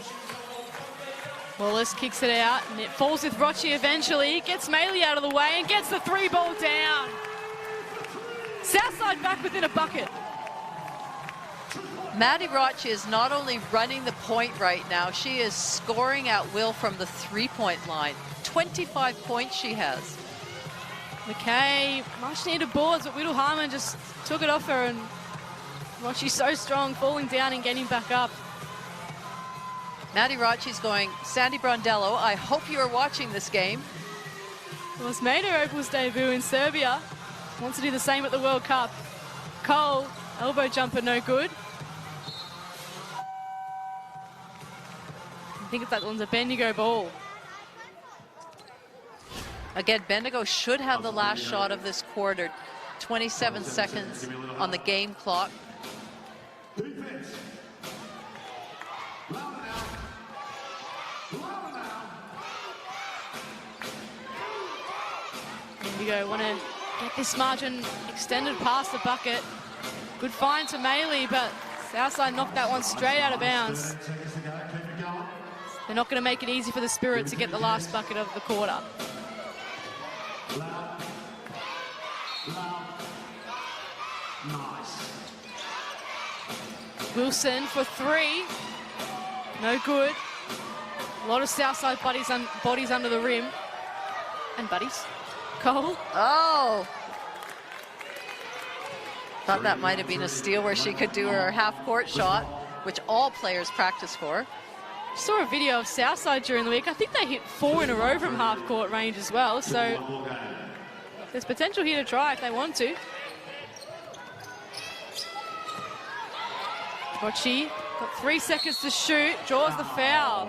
Wallace kicks it out, and it falls with Rochi eventually. Gets Maylee out of the way and gets the 3-ball down. Southside back within a bucket. Maddie Rochi is not only running the point right now, she is scoring at will from the three-point line. 25 points she has. McKay, much needed boards, but Whittle Harmon just took it off her, and well, she's so strong, falling down and getting back up. Maddie Rochi's going, Sandy Brondello, I hope you are watching this game. Well, it's made her Opal's debut in Serbia. Wants to do the same at the World Cup. Cole, elbow jumper, no good. I think that one's a Bendigo ball. Again, Bendigo should have the last shot of this quarter. 27 seconds on the game clock. Bendigo want to get this margin extended past the bucket. Good find to Maylee, but Southside knocked that one straight out of bounds. They're not going to make it easy for the Spirit to get the last bucket of the quarter. Wilson for three. No good. A lot of Southside bodies under the rim. And buddies. Cole. Oh. Thought that might have been a steal where she could do her half-court shot, which all players practice for. Saw a video of Southside during the week. I think they hit 4 in a row from half-court range as well. So there's potential here to try if they want to. Rochi got 3 seconds to shoot, draws the foul.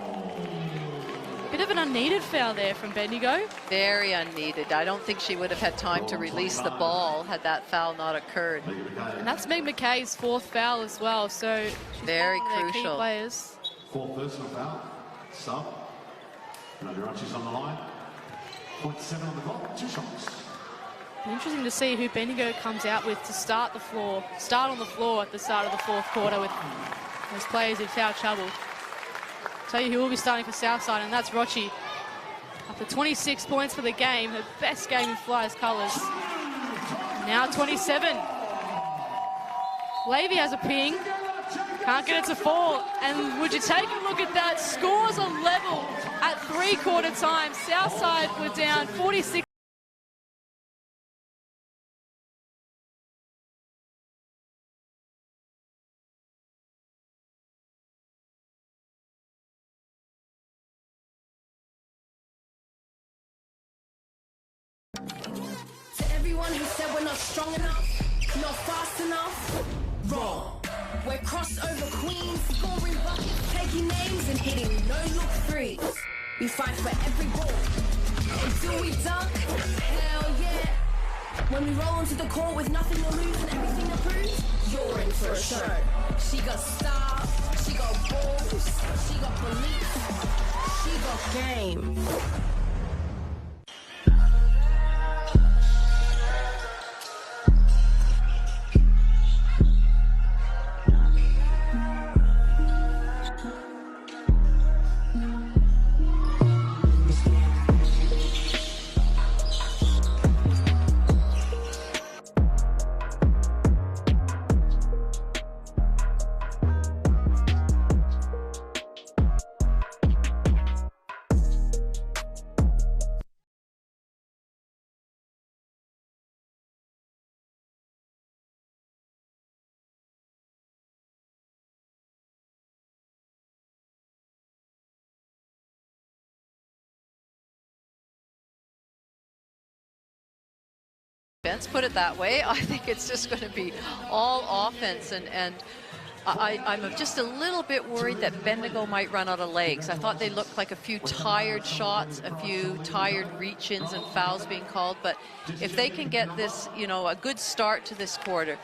Bit of an unneeded foul there from Bendigo. Very unneeded. I don't think she would have had time to release the ball had that foul not occurred. And that's Meg McKay's 4th foul as well, so she's very one of their crucial. Key players. 4th personal foul. Sub. Nagarachi's on the line. 0.7 on the clock. 2 shots. Interesting to see who Bendigo comes out with to start on the floor at the start of the 4th quarter with those players in foul trouble. Tell you who will be starting for Southside, and that's Rochi. After 26 points for the game, her best game in Flyers colours. Now 27. Levy has a ping. Can't get it to fall. And would you take a look at that? Scores on level at 3-quarter time. Southside were down 46. Everyone who said we're not strong enough, not fast enough, wrong. We're crossover queens, scoring buckets, taking names and hitting no-look threes. We fight for every ball. Until we dunk, hell yeah. When we roll into the court with nothing to lose and everything to prove, you're in for a show. She got style, she got balls, she got belief, she got game. Put it that way. I think it's just going to be all offense, and I'm just a little bit worried that Bendigo might run out of legs. I thought they looked like a few tired shots, a few tired reach-ins and fouls being called. But if they can get this, you know, a good start to this quarter.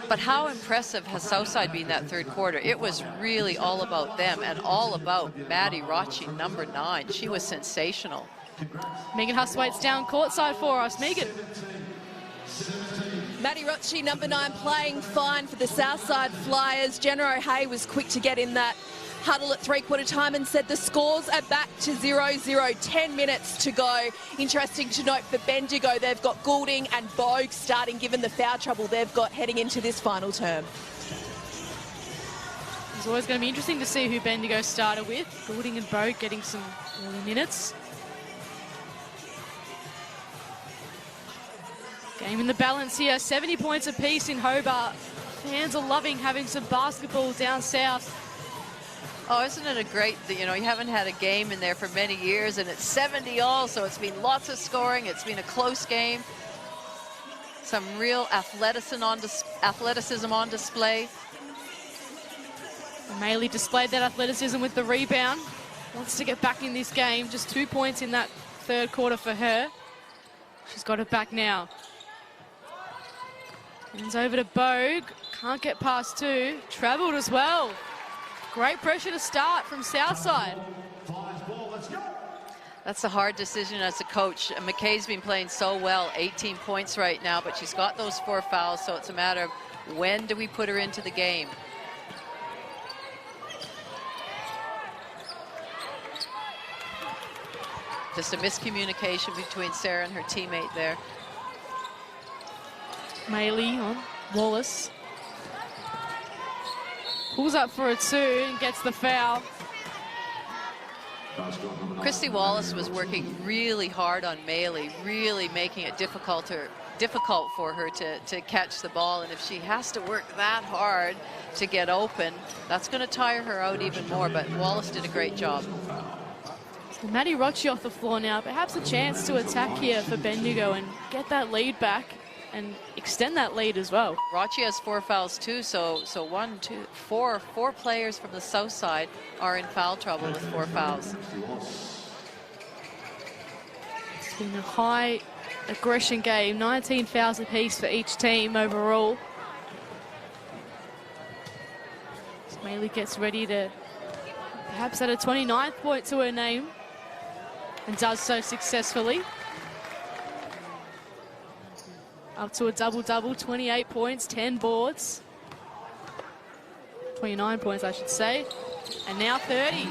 But how impressive has Southside been that third quarter? It was really all about them and all about Maddie Rocci, number 9. She was sensational. Megan Hustwaite's down courtside for us. Megan. Maddie Rocci, number 9, playing fine for the Southside Flyers. Jenna O'Hay was quick to get in that huddle at three-quarter time and said the scores are back to 0-0, 10 minutes to go. Interesting to note for Bendigo, they've got Goulding and Bogue starting, given the foul trouble they've got heading into this final term. It's always going to be interesting to see who Bendigo started with. Goulding and Bogue getting some early minutes. Game in the balance here, 70 points apiece in Hobart. Fans are loving having some basketball down south. Oh, isn't it a great, you know, you haven't had a game in there for many years, and it's 70 all, so it's been lots of scoring. It's been a close game. Some real athleticism on display. Maley displayed that athleticism with the rebound. Wants to get back in this game. Just 2 points in that third quarter for her. She's got it back now. Hands over to Bogue. Can't get past 2. Travelled as well. Great pressure to start from Southside. That's a hard decision as a coach. McKay's been playing so well, 18 points right now, but she's got those 4 fouls, so it's a matter of when do we put her into the game. Just a miscommunication between Sarah and her teammate there. Maley on Wallace. Pulls up for a 2 and gets the foul. Christy Wallace was working really hard on Maley, really making it difficult for her to catch the ball. And if she has to work that hard to get open, that's going to tire her out even more. But Wallace did a great job. So Maddie Rocci off the floor now. Perhaps a chance to attack here for Bendigo and get that lead back and extend that lead as well. Rocci has 4 fouls too, so 1, 2, 4 players from the south side are in foul trouble with 4 fouls. It's been a high aggression game, 19 fouls apiece for each team overall. So Maley gets ready to perhaps add a 29th point to her name and does so successfully. Up to a double-double, 28 points, 10 boards. 29 points, I should say. And now 30.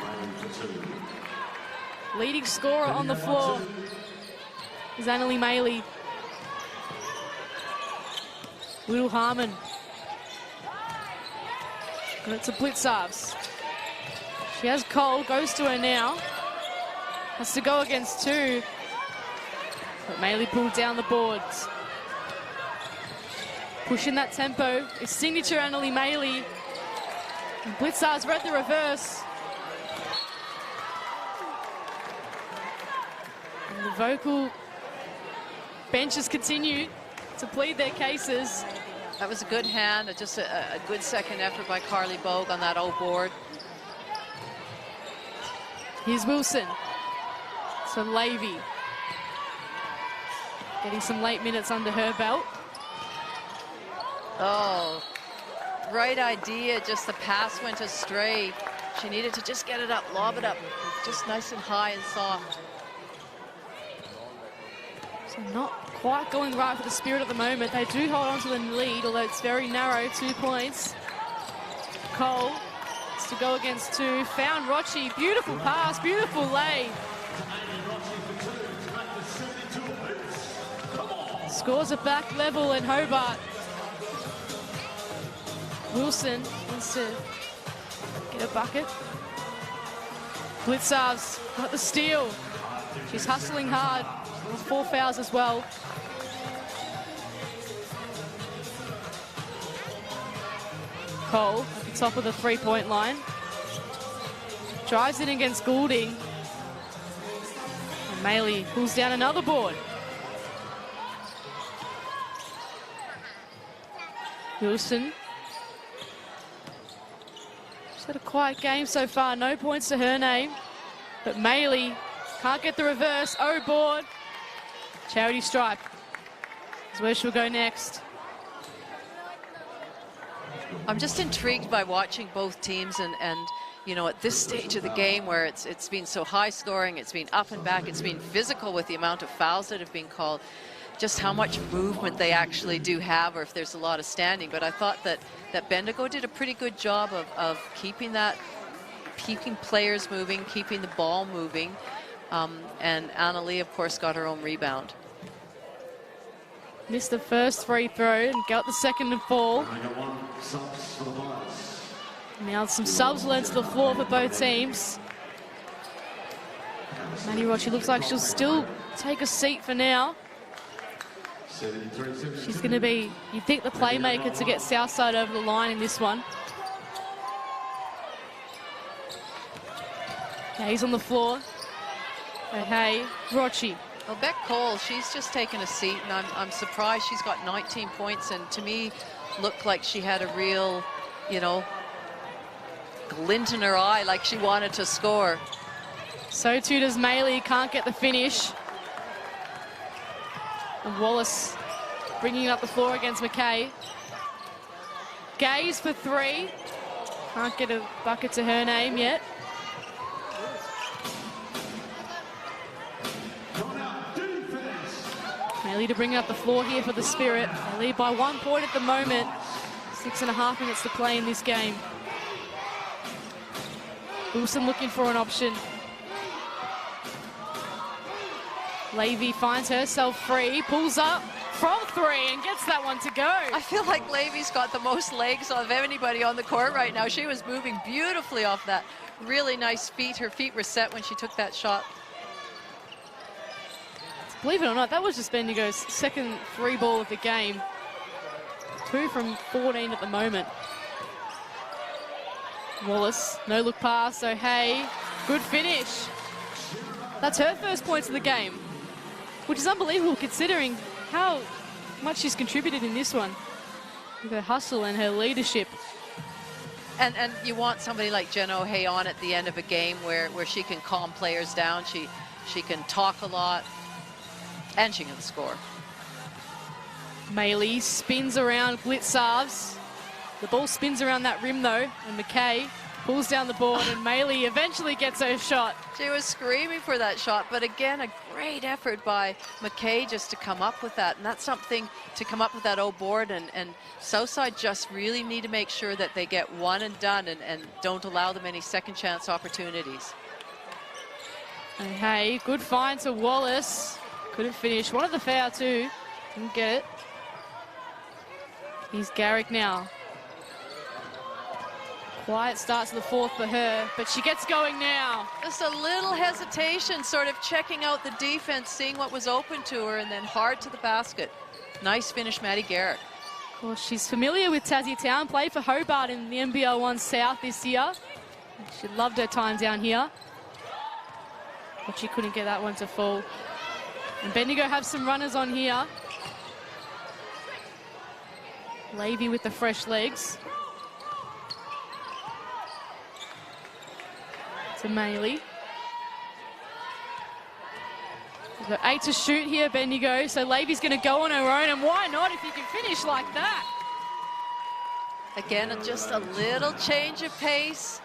Leading scorer on the floor is Annalie Maley. Little Harmon. And it's a Blitzarves. She has Cole, goes to her now. Has to go against 2. But Maley pulled down the boards. Pushing that tempo is signature Annalie Maley. Blitzarves read the reverse. And the vocal benches continue to plead their cases. That was a good hand, just a good second effort by Carly Bogue on that old board. Here's Wilson. So Levy getting some late minutes under her belt. Oh, right idea, just the pass went astray. She needed to just get it up, lob it up, just nice and high and soft. So not quite going right for the Spirit at the moment. They do hold on to the lead, although it's very narrow, 2 points. Cole has to go against 2, found Rocci, beautiful pass, beautiful lay. Scores are back level in Hobart. Wilson wants to get a bucket. Blitzarves got the steal. She's hustling hard with 4 fouls as well. Cole at the top of the 3-point line. Drives it against Goulding. And Maley pulls down another board. Wilson. had a quiet game so far. No points to her name. But Maylee can't get the reverse. Oh, board. Charity stripe is where she'll go next. I'm just intrigued by watching both teams and you know, at this stage of the game where it's been so high scoring, it's been up and back, it's been physical with the amount of fouls that have been called, just how much movement they actually do have, or if there's a lot of standing. But I thought that Bendigo did a pretty good job of keeping players moving, keeping the ball moving. And Annalie, of course, got her own rebound. Missed the first free throw and got the second and fall. Now some subs led to the floor for both teams. Maddie Roche looks like she'll still take a seat for now. She's going to be, you'd think, the playmaker to get Southside over the line in this one. Hayes on the floor. Hey, Roche. Well, Beck Cole, she's just taken a seat, and I'm surprised she's got 19 points, and to me, looked like she had a real, you know, glint in her eye, like she wanted to score. So too does Maylee, can't get the finish. And Wallace bringing up the floor against McKay. Gaze for three. Can't get a bucket to her name yet. Maylee to bring up the floor here for the Spirit. They lead by 1 point at the moment. 6.5 minutes to play in this game. Wilson looking for an option. Levy finds herself free, pulls up from three and gets that one to go. I feel like Levy's got the most legs of anybody on the court right now. She was moving beautifully off that really nice feet. Her feet were set when she took that shot. Believe it or not, that was just Bendigo's second free ball of the game. 2 from 14 at the moment. Wallace, no look pass, so hey, good finish. That's her first points of the game, which is unbelievable considering how much she's contributed in this one with her hustle and her leadership. And you want somebody like Jen O'Hay on at the end of a game where she can calm players down. She can talk a lot, and she can score. Maylee spins around Blitzarves. The ball spins around that rim though, and McKay pulls down the board, and Maylee eventually gets her shot. She was screaming for that shot, but again, a great effort by McKay just to come up with that, and that's something to come up with that old board, and Southside just really need to make sure that they get one and done and don't allow them any second chance opportunities. And hey, good find to Wallace. Couldn't finish. Wanted the foul too. Didn't get it. Here's Garrick now. Quiet start to the fourth for her, but she gets going now. Just a little hesitation, sort of checking out the defense, seeing what was open to her, and then hard to the basket. Nice finish, Maddie Garrick. Of course, she's familiar with Tassie Town, played for Hobart in the NBL 1 South this year. She loved her time down here, but she couldn't get that one to fall. And Bendigo have some runners on here. Levy with the fresh legs. To Maylee. We've got 8 to shoot here, Bendigo, so Levy's going to go on her own, and why not if you can finish like that? Again, just a little change of pace.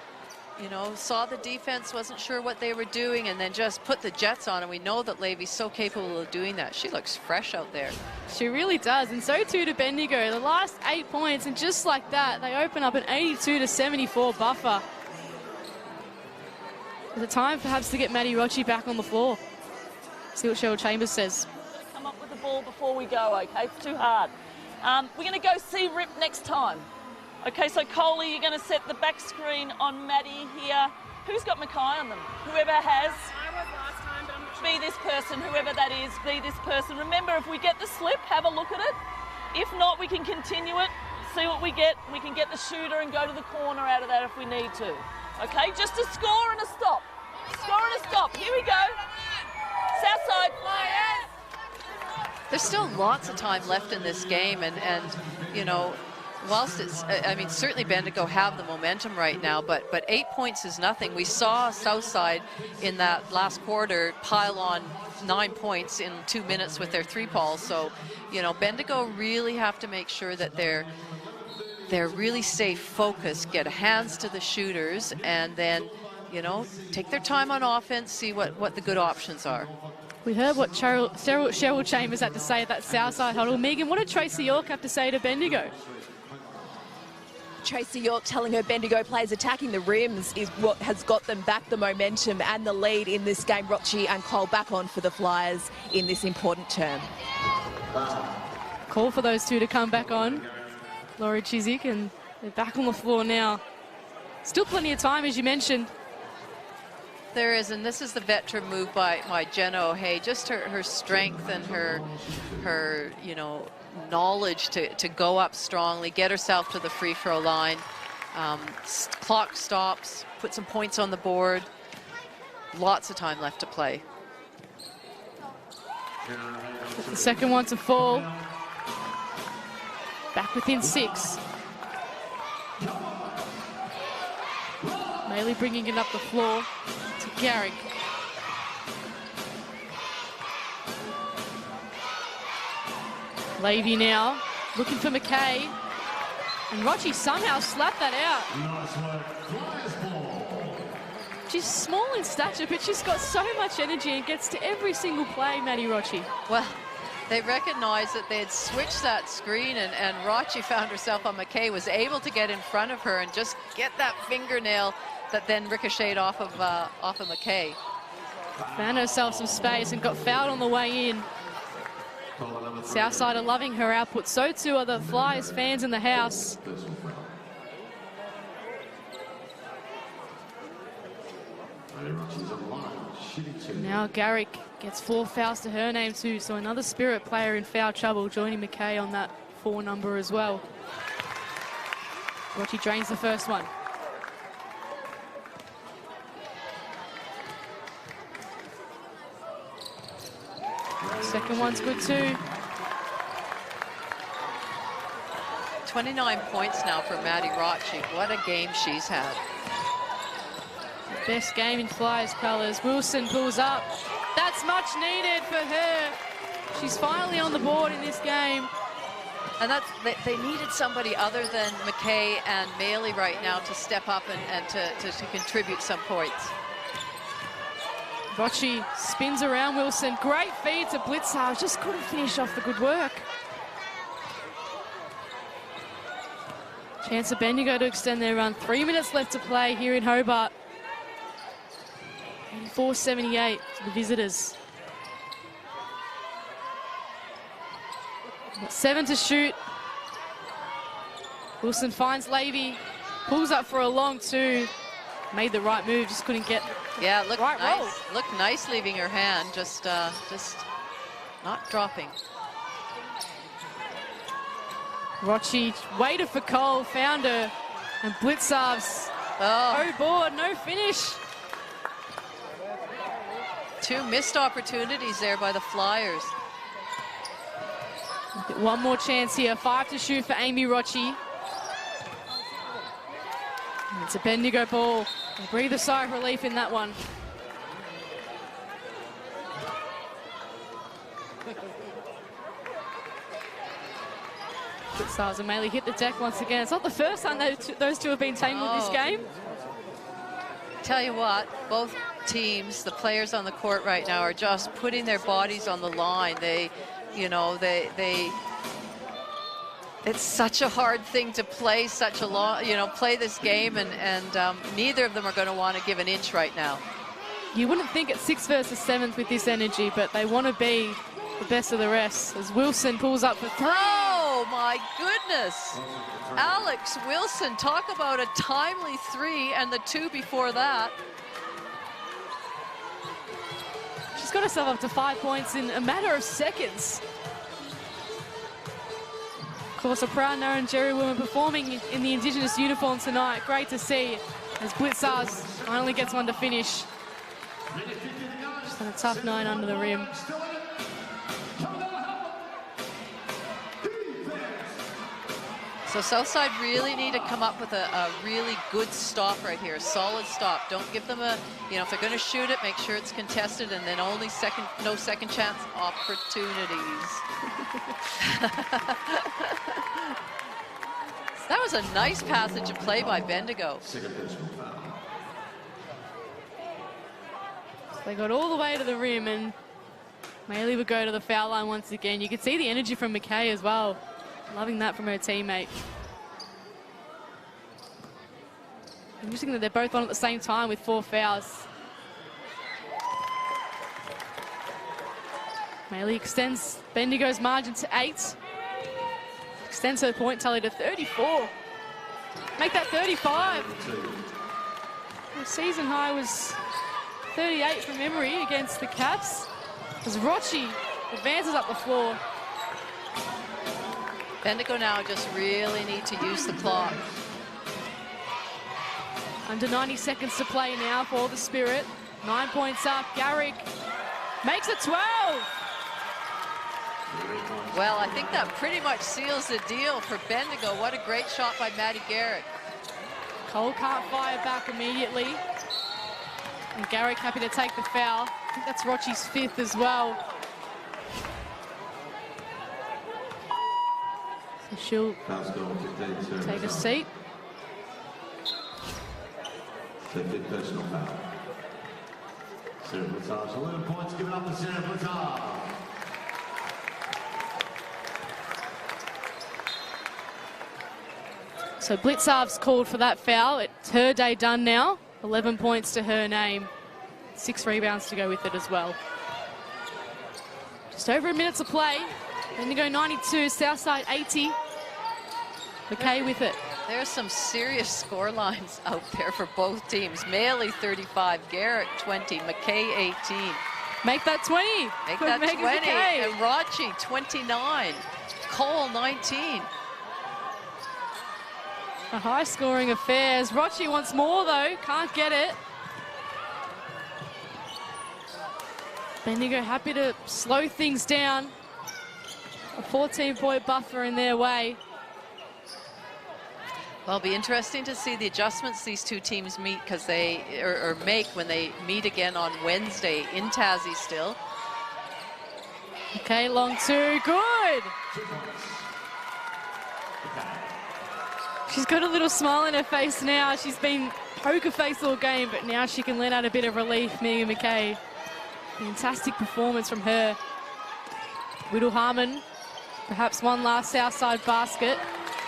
You know, saw the defense, wasn't sure what they were doing, and then just put the Jets on, and we know that Levy's so capable of doing that. She looks fresh out there. She really does, and so too to Bendigo. The last 8 points, and just like that, they open up an 82-74 buffer. Is it time perhaps to get Maddie Roche back on the floor? See what Cheryl Chambers says. Come up with the ball before we go, okay? It's too hard. We're going to go C-Rip next time. Okay, so Coley, you're going to set the back screen on Maddie here. Who's got Mackay on them? Whoever has. I was last time, but I'm not sure. Be this person, whoever that is, be this person. Remember, if we get the slip, have a look at it. If not, we can continue it, see what we get. We can get the shooter and go to the corner out of that if we need to. Okay, just a score and a stop. Score and a stop. Here we go. Southside. There's still lots of time left in this game, and you know, whilst it's, I mean, certainly Bendigo have the momentum right now, but 8 points is nothing. We saw Southside in that last quarter pile on 9 points in 2 minutes with their 3-ball. So, you know, Bendigo really have to make sure that they're really stay focused, get hands to the shooters, and then, you know, take their time on offense, see what the good options are. We heard what Cheryl Chambers had to say at that Southside huddle. Megan, what did Tracy York have to say to Bendigo? Tracy York telling her Bendigo players attacking the rims is what has got them back the momentum and the lead in this game. Rochi and Cole back on for the Flyers in this important term. Call for those two to come back on. Laurie Chiswick, and they're back on the floor now. Still plenty of time, as you mentioned. There is, and this is the veteran move by Jenna O'Hay. Just her strength and her you know, knowledge to go up strongly, get herself to the free throw line. Clock stops, put some points on the board. Lots of time left to play. The second one to fall. Back within 6. Maley bringing it up the floor to Garrick. Levy now looking for McKay, and Rochi somehow slapped that out. She's small in stature, but she's got so much energy and gets to every single play, Maddie Rochi. Well, they recognized that they had switched that screen, and Rochi found herself on McKay, was able to get in front of her and just get that fingernail that then ricocheted off of McKay. Found herself some space and got fouled on the way in. Southside are loving her output. So too are the Flyers fans in the house. Now Garrick gets 4 fouls to her name too, so another Spirit player in foul trouble, joining McKay on that 4 number as well. Rochi drains the first one. Second one's good too. 29 points now for Maddie Rochi. What a game she's had. Best game in Flyers colours. Wilson pulls up. That's much needed for her. She's finally on the board in this game. And they needed somebody other than McKay and Maley right now to step up and to contribute some points. Rochi spins around Wilson. Great feed to Blitzar. Just couldn't finish off the good work. Chance of Bendigo to extend their run. 3 minutes left to play here in Hobart. 84-78 to the visitors. 7 to shoot. Wilson finds Levy. Pulls up for a long 2. Made the right move, just couldn't get. Yeah, looked right nice. roll. Looked nice leaving her hand, just not dropping. Rochi waited for Cole, found her, and Blitzar's board, no finish. 2 missed opportunities there by the Flyers. One more chance here, 5 to shoot for Amy Rochi. It's a Bendigo ball. They breathe a sigh of relief in that one. Stars and Maley hit the deck once again. It's not the first time those two have been tangled this game. Tell you what, both teams, the players on the court right now, are just putting their bodies on the line. They, you know, it's such a hard thing to play such a long, you know, play this game, and neither of them are going to want to give an inch right now. You wouldn't think it's 6th versus 7th with this energy, but they want to be the best of the rest as Wilson pulls up for 3. Oh my goodness. Alex Wilson, talk about a timely 3, and the 2 before that. She's got herself up to 5 points in a matter of seconds. Of course, a proud Nurrungeri woman performing in the Indigenous uniform tonight. Great to see as Blitzars finally gets one to finish. Just had a tough 9 under the rim. So Southside really need to come up with a really good stop right here, a solid stop. Don't give them a, you know, if they're going to shoot it, make sure it's contested, and then only no second chance opportunities. That was a nice passage of play by Bendigo. They got all the way to the rim, and Maley would go to the foul line once again. You could see the energy from McKay as well. Loving that from her teammate. Interesting that they're both on at the same time with 4 fouls. Maley extends Bendigo's margin to 8. Extends her point tally to 34. Make that 35. The season high was 38 from memory against the Cats. As Rochi advances up the floor. Bendigo now just really need to use the clock. Under 90 seconds to play now for the Spirit. 9 points up. Garrick makes it 12. Well, I think that pretty much seals the deal for Bendigo. What a great shot by Maddie Garrick. Cole can't fire back immediately. And Garrick happy to take the foul. I think that's Rochi's 5th as well. So she'll take a seat. Take personal foul. Sarah Blitzar's 11 points given up to Sarah Blitzar. So Blitzar's called for that foul. It's her day done now. 11 points to her name. 6 rebounds to go with it as well. Just over a minute to play. Bendigo 92, Southside 80. McKay with it. There's some serious score lines out there for both teams. Maley 35, Garrett 20, McKay 18. Make that 20. Make that 20. And Rochi 29. Cole 19. A high-scoring affair. As Rochi wants more, though. Can't get it. Bendigo happy to slow things down. A 14-point buffer in their way. Well, it'll be interesting to see the adjustments these two teams meet because they or make when they meet again on Wednesday in Tassie still. Okay, long 2, good. She's got a little smile on her face now. She's been poker face all game, but now she can let out a bit of relief, Megan McKay. Fantastic performance from her. Whittle Harmon, perhaps one last Southside basket.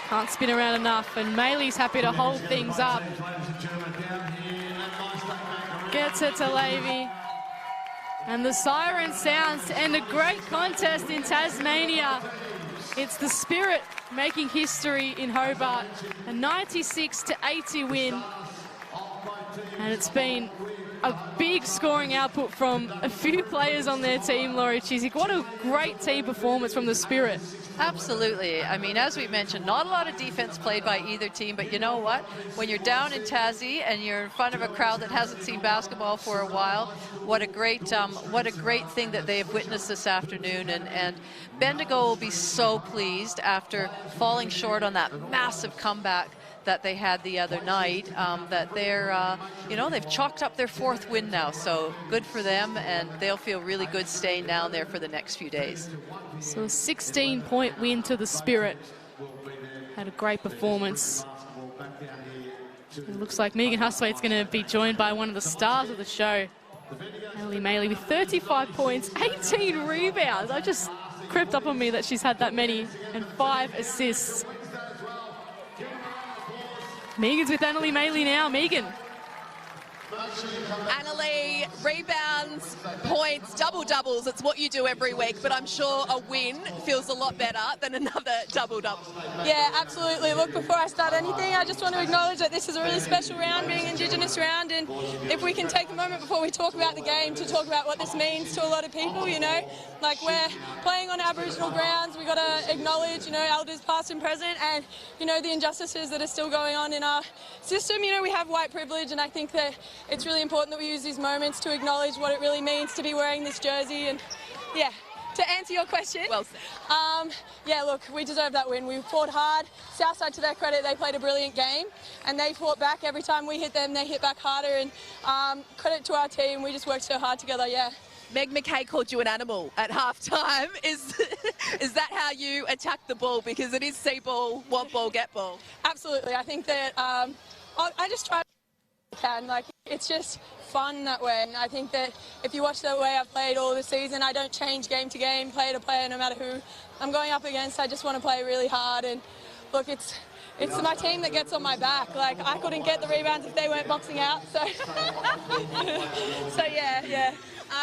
Can't spin around enough, and Maley's happy to hold things up. Gets it to Levy. And the siren sounds to end a great contest in Tasmania. It's the Spirit making history in Hobart. A 96-80 win. And it's been a big scoring output from a few players on their team, Laurie Chiswick. What a great team performance from the Spirit. Absolutely. I mean, as we mentioned, not a lot of defense played by either team, but you know what? When you're down in Tassie and you're in front of a crowd that hasn't seen basketball for a while, what a great thing that they have witnessed this afternoon. And Bendigo will be so pleased after falling short on that massive comeback that they had the other night, that they're, you know, they've chalked up their 4th win now, so good for them, and they'll feel really good staying down there for the next few days. So a 16-point win to the Spirit. Had a great performance. It looks like Megan Hustwaite's going to be joined by one of the stars of the show, Ellie Maley, with 35 points, 18 rebounds. I just crept up on me that she's had that many, and 5 assists. Megan's with Annalie Maley now. Megan. Annalie, rebounds, points, double-doubles. It's what you do every week, but I'm sure a win feels a lot better than another double-double. Yeah, absolutely. Look, before I start anything, I just want to acknowledge that this is a really special round, being Indigenous round, and if we can take a moment before we talk about the game to talk about what this means to a lot of people, you know, like we're playing on Aboriginal grounds, we've got to acknowledge, you know, elders past and present, and, you know, the injustices that are still going on in our system. You know, we have white privilege, and I think that it's really important that we use these moments to acknowledge what it really means to be wearing this jersey. And yeah, to answer your question. Well said. Yeah, look, we deserve that win. We fought hard. Southside, to their credit, they played a brilliant game, and they fought back. Every time we hit them, they hit back harder, and credit to our team. We just worked so hard together, yeah. Meg McKay called you an animal at halftime. Is that how you attack the ball? Because it is see ball, want ball, get ball. Absolutely. I think that I just try to can. Like, it's just fun that way. And I think that if you watch the way I've played all the season, I don't change game to game, player to player, no matter who I'm going up against. I just want to play really hard. And look, it's my team that gets on my back. Like, I couldn't get the rebounds if they weren't boxing out. So, so yeah.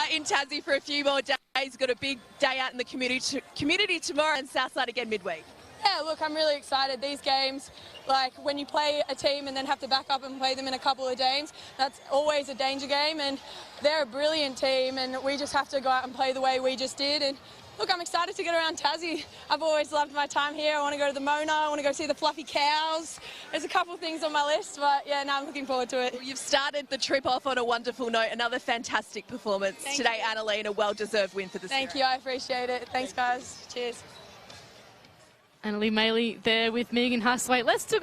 In Tassie for a few more days. Got a big day out in the community tomorrow, and Southside again midweek. Yeah, look, I'm really excited. These games, like when you play a team and then have to back up and play them in a couple of games, that's always a danger game, and they're a brilliant team, and we just have to go out and play the way we just did. And look, I'm excited to get around Tassie. I've always loved my time here. I want to go to the Mona. I want to go see the fluffy cows. There's a couple of things on my list, but yeah, now I'm looking forward to it. Well, you've started the trip off on a wonderful note. Another fantastic performance today, Annalene. A well-deserved win for the Thank you. I appreciate it. Thanks, guys. Cheers. Annalee Maley there with Megan Hustwaite. Let's take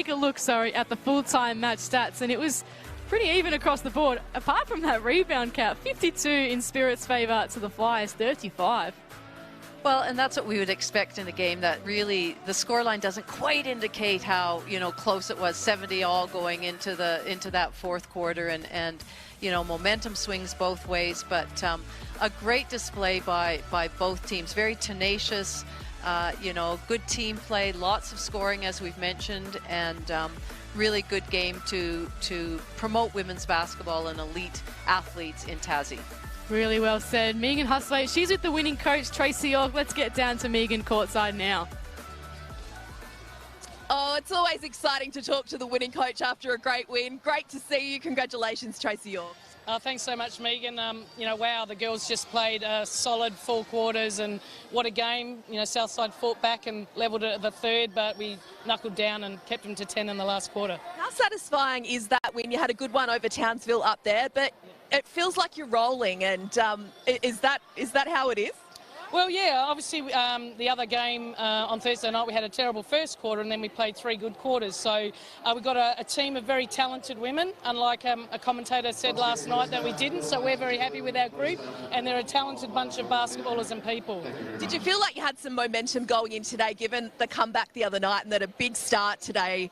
a look at the full-time match stats, and it was pretty even across the board. Apart from that rebound count, 52 in Spirit's favour to the Flyers, 35. Well, and that's what we would expect in a game that really the scoreline doesn't quite indicate how close it was. 70 all going into that fourth quarter, and momentum swings both ways. But a great display by both teams. Very tenacious. Good team play, lots of scoring as we've mentioned, and really good game to promote women's basketball and elite athletes in Tassie. Really well said. Megan Hustwaite, she's with the winning coach, Tracy York. Let's get down to Megan courtside now. Oh, it's always exciting to talk to the winning coach after a great win. Great to see you. Congratulations, Tracy York. Thanks so much, Megan. Wow, the girls just played solid 4 quarters, and what a game. Southside fought back and levelled it at the third, but we knuckled down and kept them to 10 in the last quarter. How satisfying is that win? You had a good one over Townsville up there, but it feels like you're rolling, and is that how it is? Well, yeah, obviously the other game on Thursday night we had a terrible first quarter, and then we played 3 good quarters. So we've got a team of very talented women, unlike a commentator said last night that we didn't. So we're very happy with our group, and they're a talented bunch of basketballers and people. Did you feel like you had some momentum going in today, given the comeback the other night, and that a big start today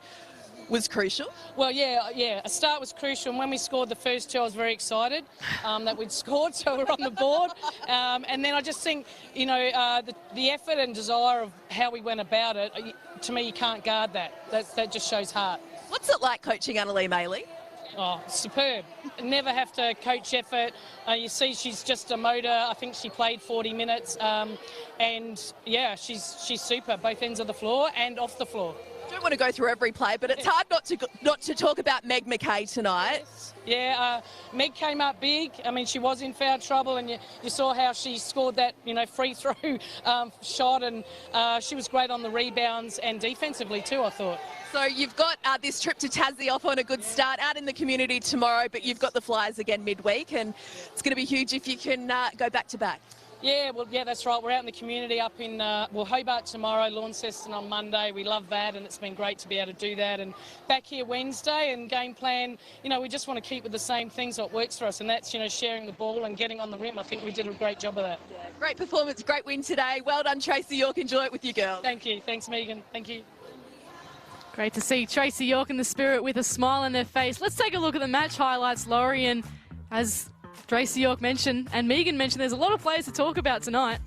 was crucial? Well, yeah, a start was crucial, and when we scored the first 2, I was very excited that we'd scored, so we're on the board. And then I just think, the effort and desire of how we went about it, to me, you can't guard that. That just shows heart. What's it like coaching Annalene Maley? Oh, superb. Never have to coach effort. You see she's just a motor. I think she played 40 minutes. And, yeah, she's super, both ends of the floor and off the floor. I don't want to go through every play, but it's hard not to talk about Meg McKay tonight. Yeah, Meg came up big. I mean, she was in foul trouble, and you saw how she scored that, free throw shot, and she was great on the rebounds and defensively too, I thought. So you've got this trip to Tassie off on a good start, out in the community tomorrow, but you've got the Flyers again midweek, and it's going to be huge if you can go back to back. Yeah, well, yeah, that's right. We're out in the community up in, Hobart tomorrow, Launceston on Monday. We love that, and it's been great to be able to do that. And back here Wednesday, and game plan, we just want to keep with the same things that works for us, and that's, sharing the ball and getting on the rim. I think we did a great job of that. Yeah, great performance, great win today. Well done, Tracy York. Enjoy it with you girls. Thank you. Thanks, Megan. Thank you. Great to see Tracy York and the Spirit with a smile on their face. Let's take a look at the match highlights, Laurie, and as Tracy York mentioned, and Megan mentioned, there's a lot of players to talk about tonight.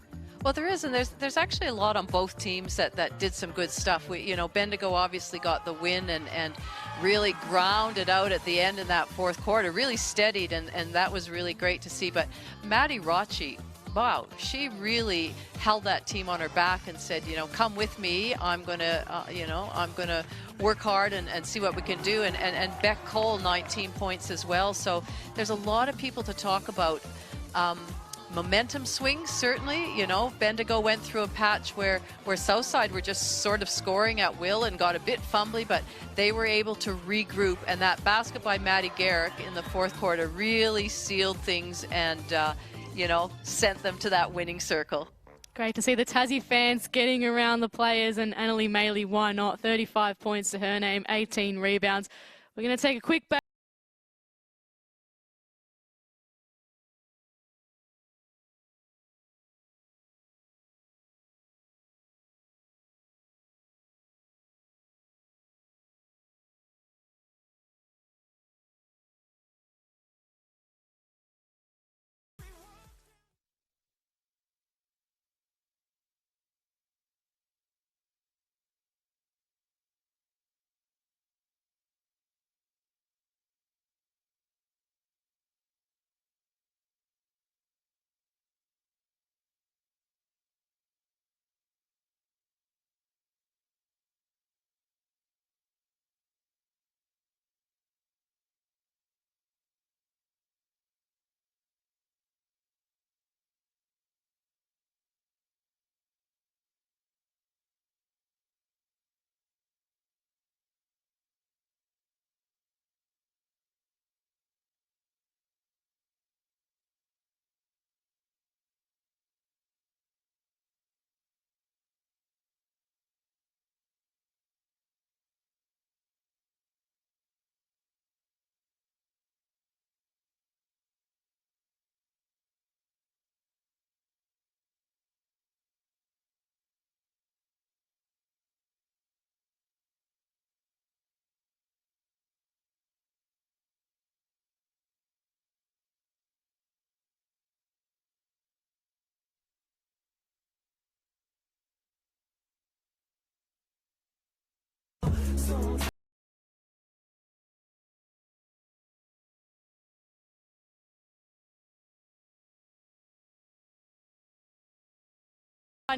Well, there is, and there's actually a lot on both teams that did some good stuff. Bendigo obviously got the win and really grounded out at the end in that fourth quarter, really steadied, and that was really great to see. But Maddie Rocci, wow, she really held that team on her back and said, come with me. I'm gonna work hard and see what we can do. And Beck Cole, 19 points as well. So there's a lot of people to talk about. Momentum swings, certainly. Bendigo went through a patch where Southside were just sort of scoring at will and got a bit fumbly, but they were able to regroup. And that basket by Maddie Garrick in the fourth quarter really sealed things, and you know, sent them to that winning circle. Great to see the Tassie fans getting around the players, and Annalie Maley, why not? 35 points to her name, 18 rebounds. We're going to take a quick break.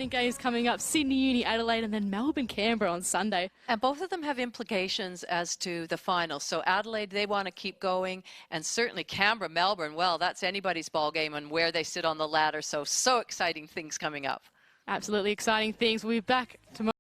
Games coming up, Sydney Uni, Adelaide, and then Melbourne, Canberra on Sunday. And both of them have implications as to the finals. So Adelaide, they want to keep going, and certainly Canberra, Melbourne, well, that's anybody's ball game and where they sit on the ladder. So exciting things coming up. Absolutely exciting things. We'll be back tomorrow.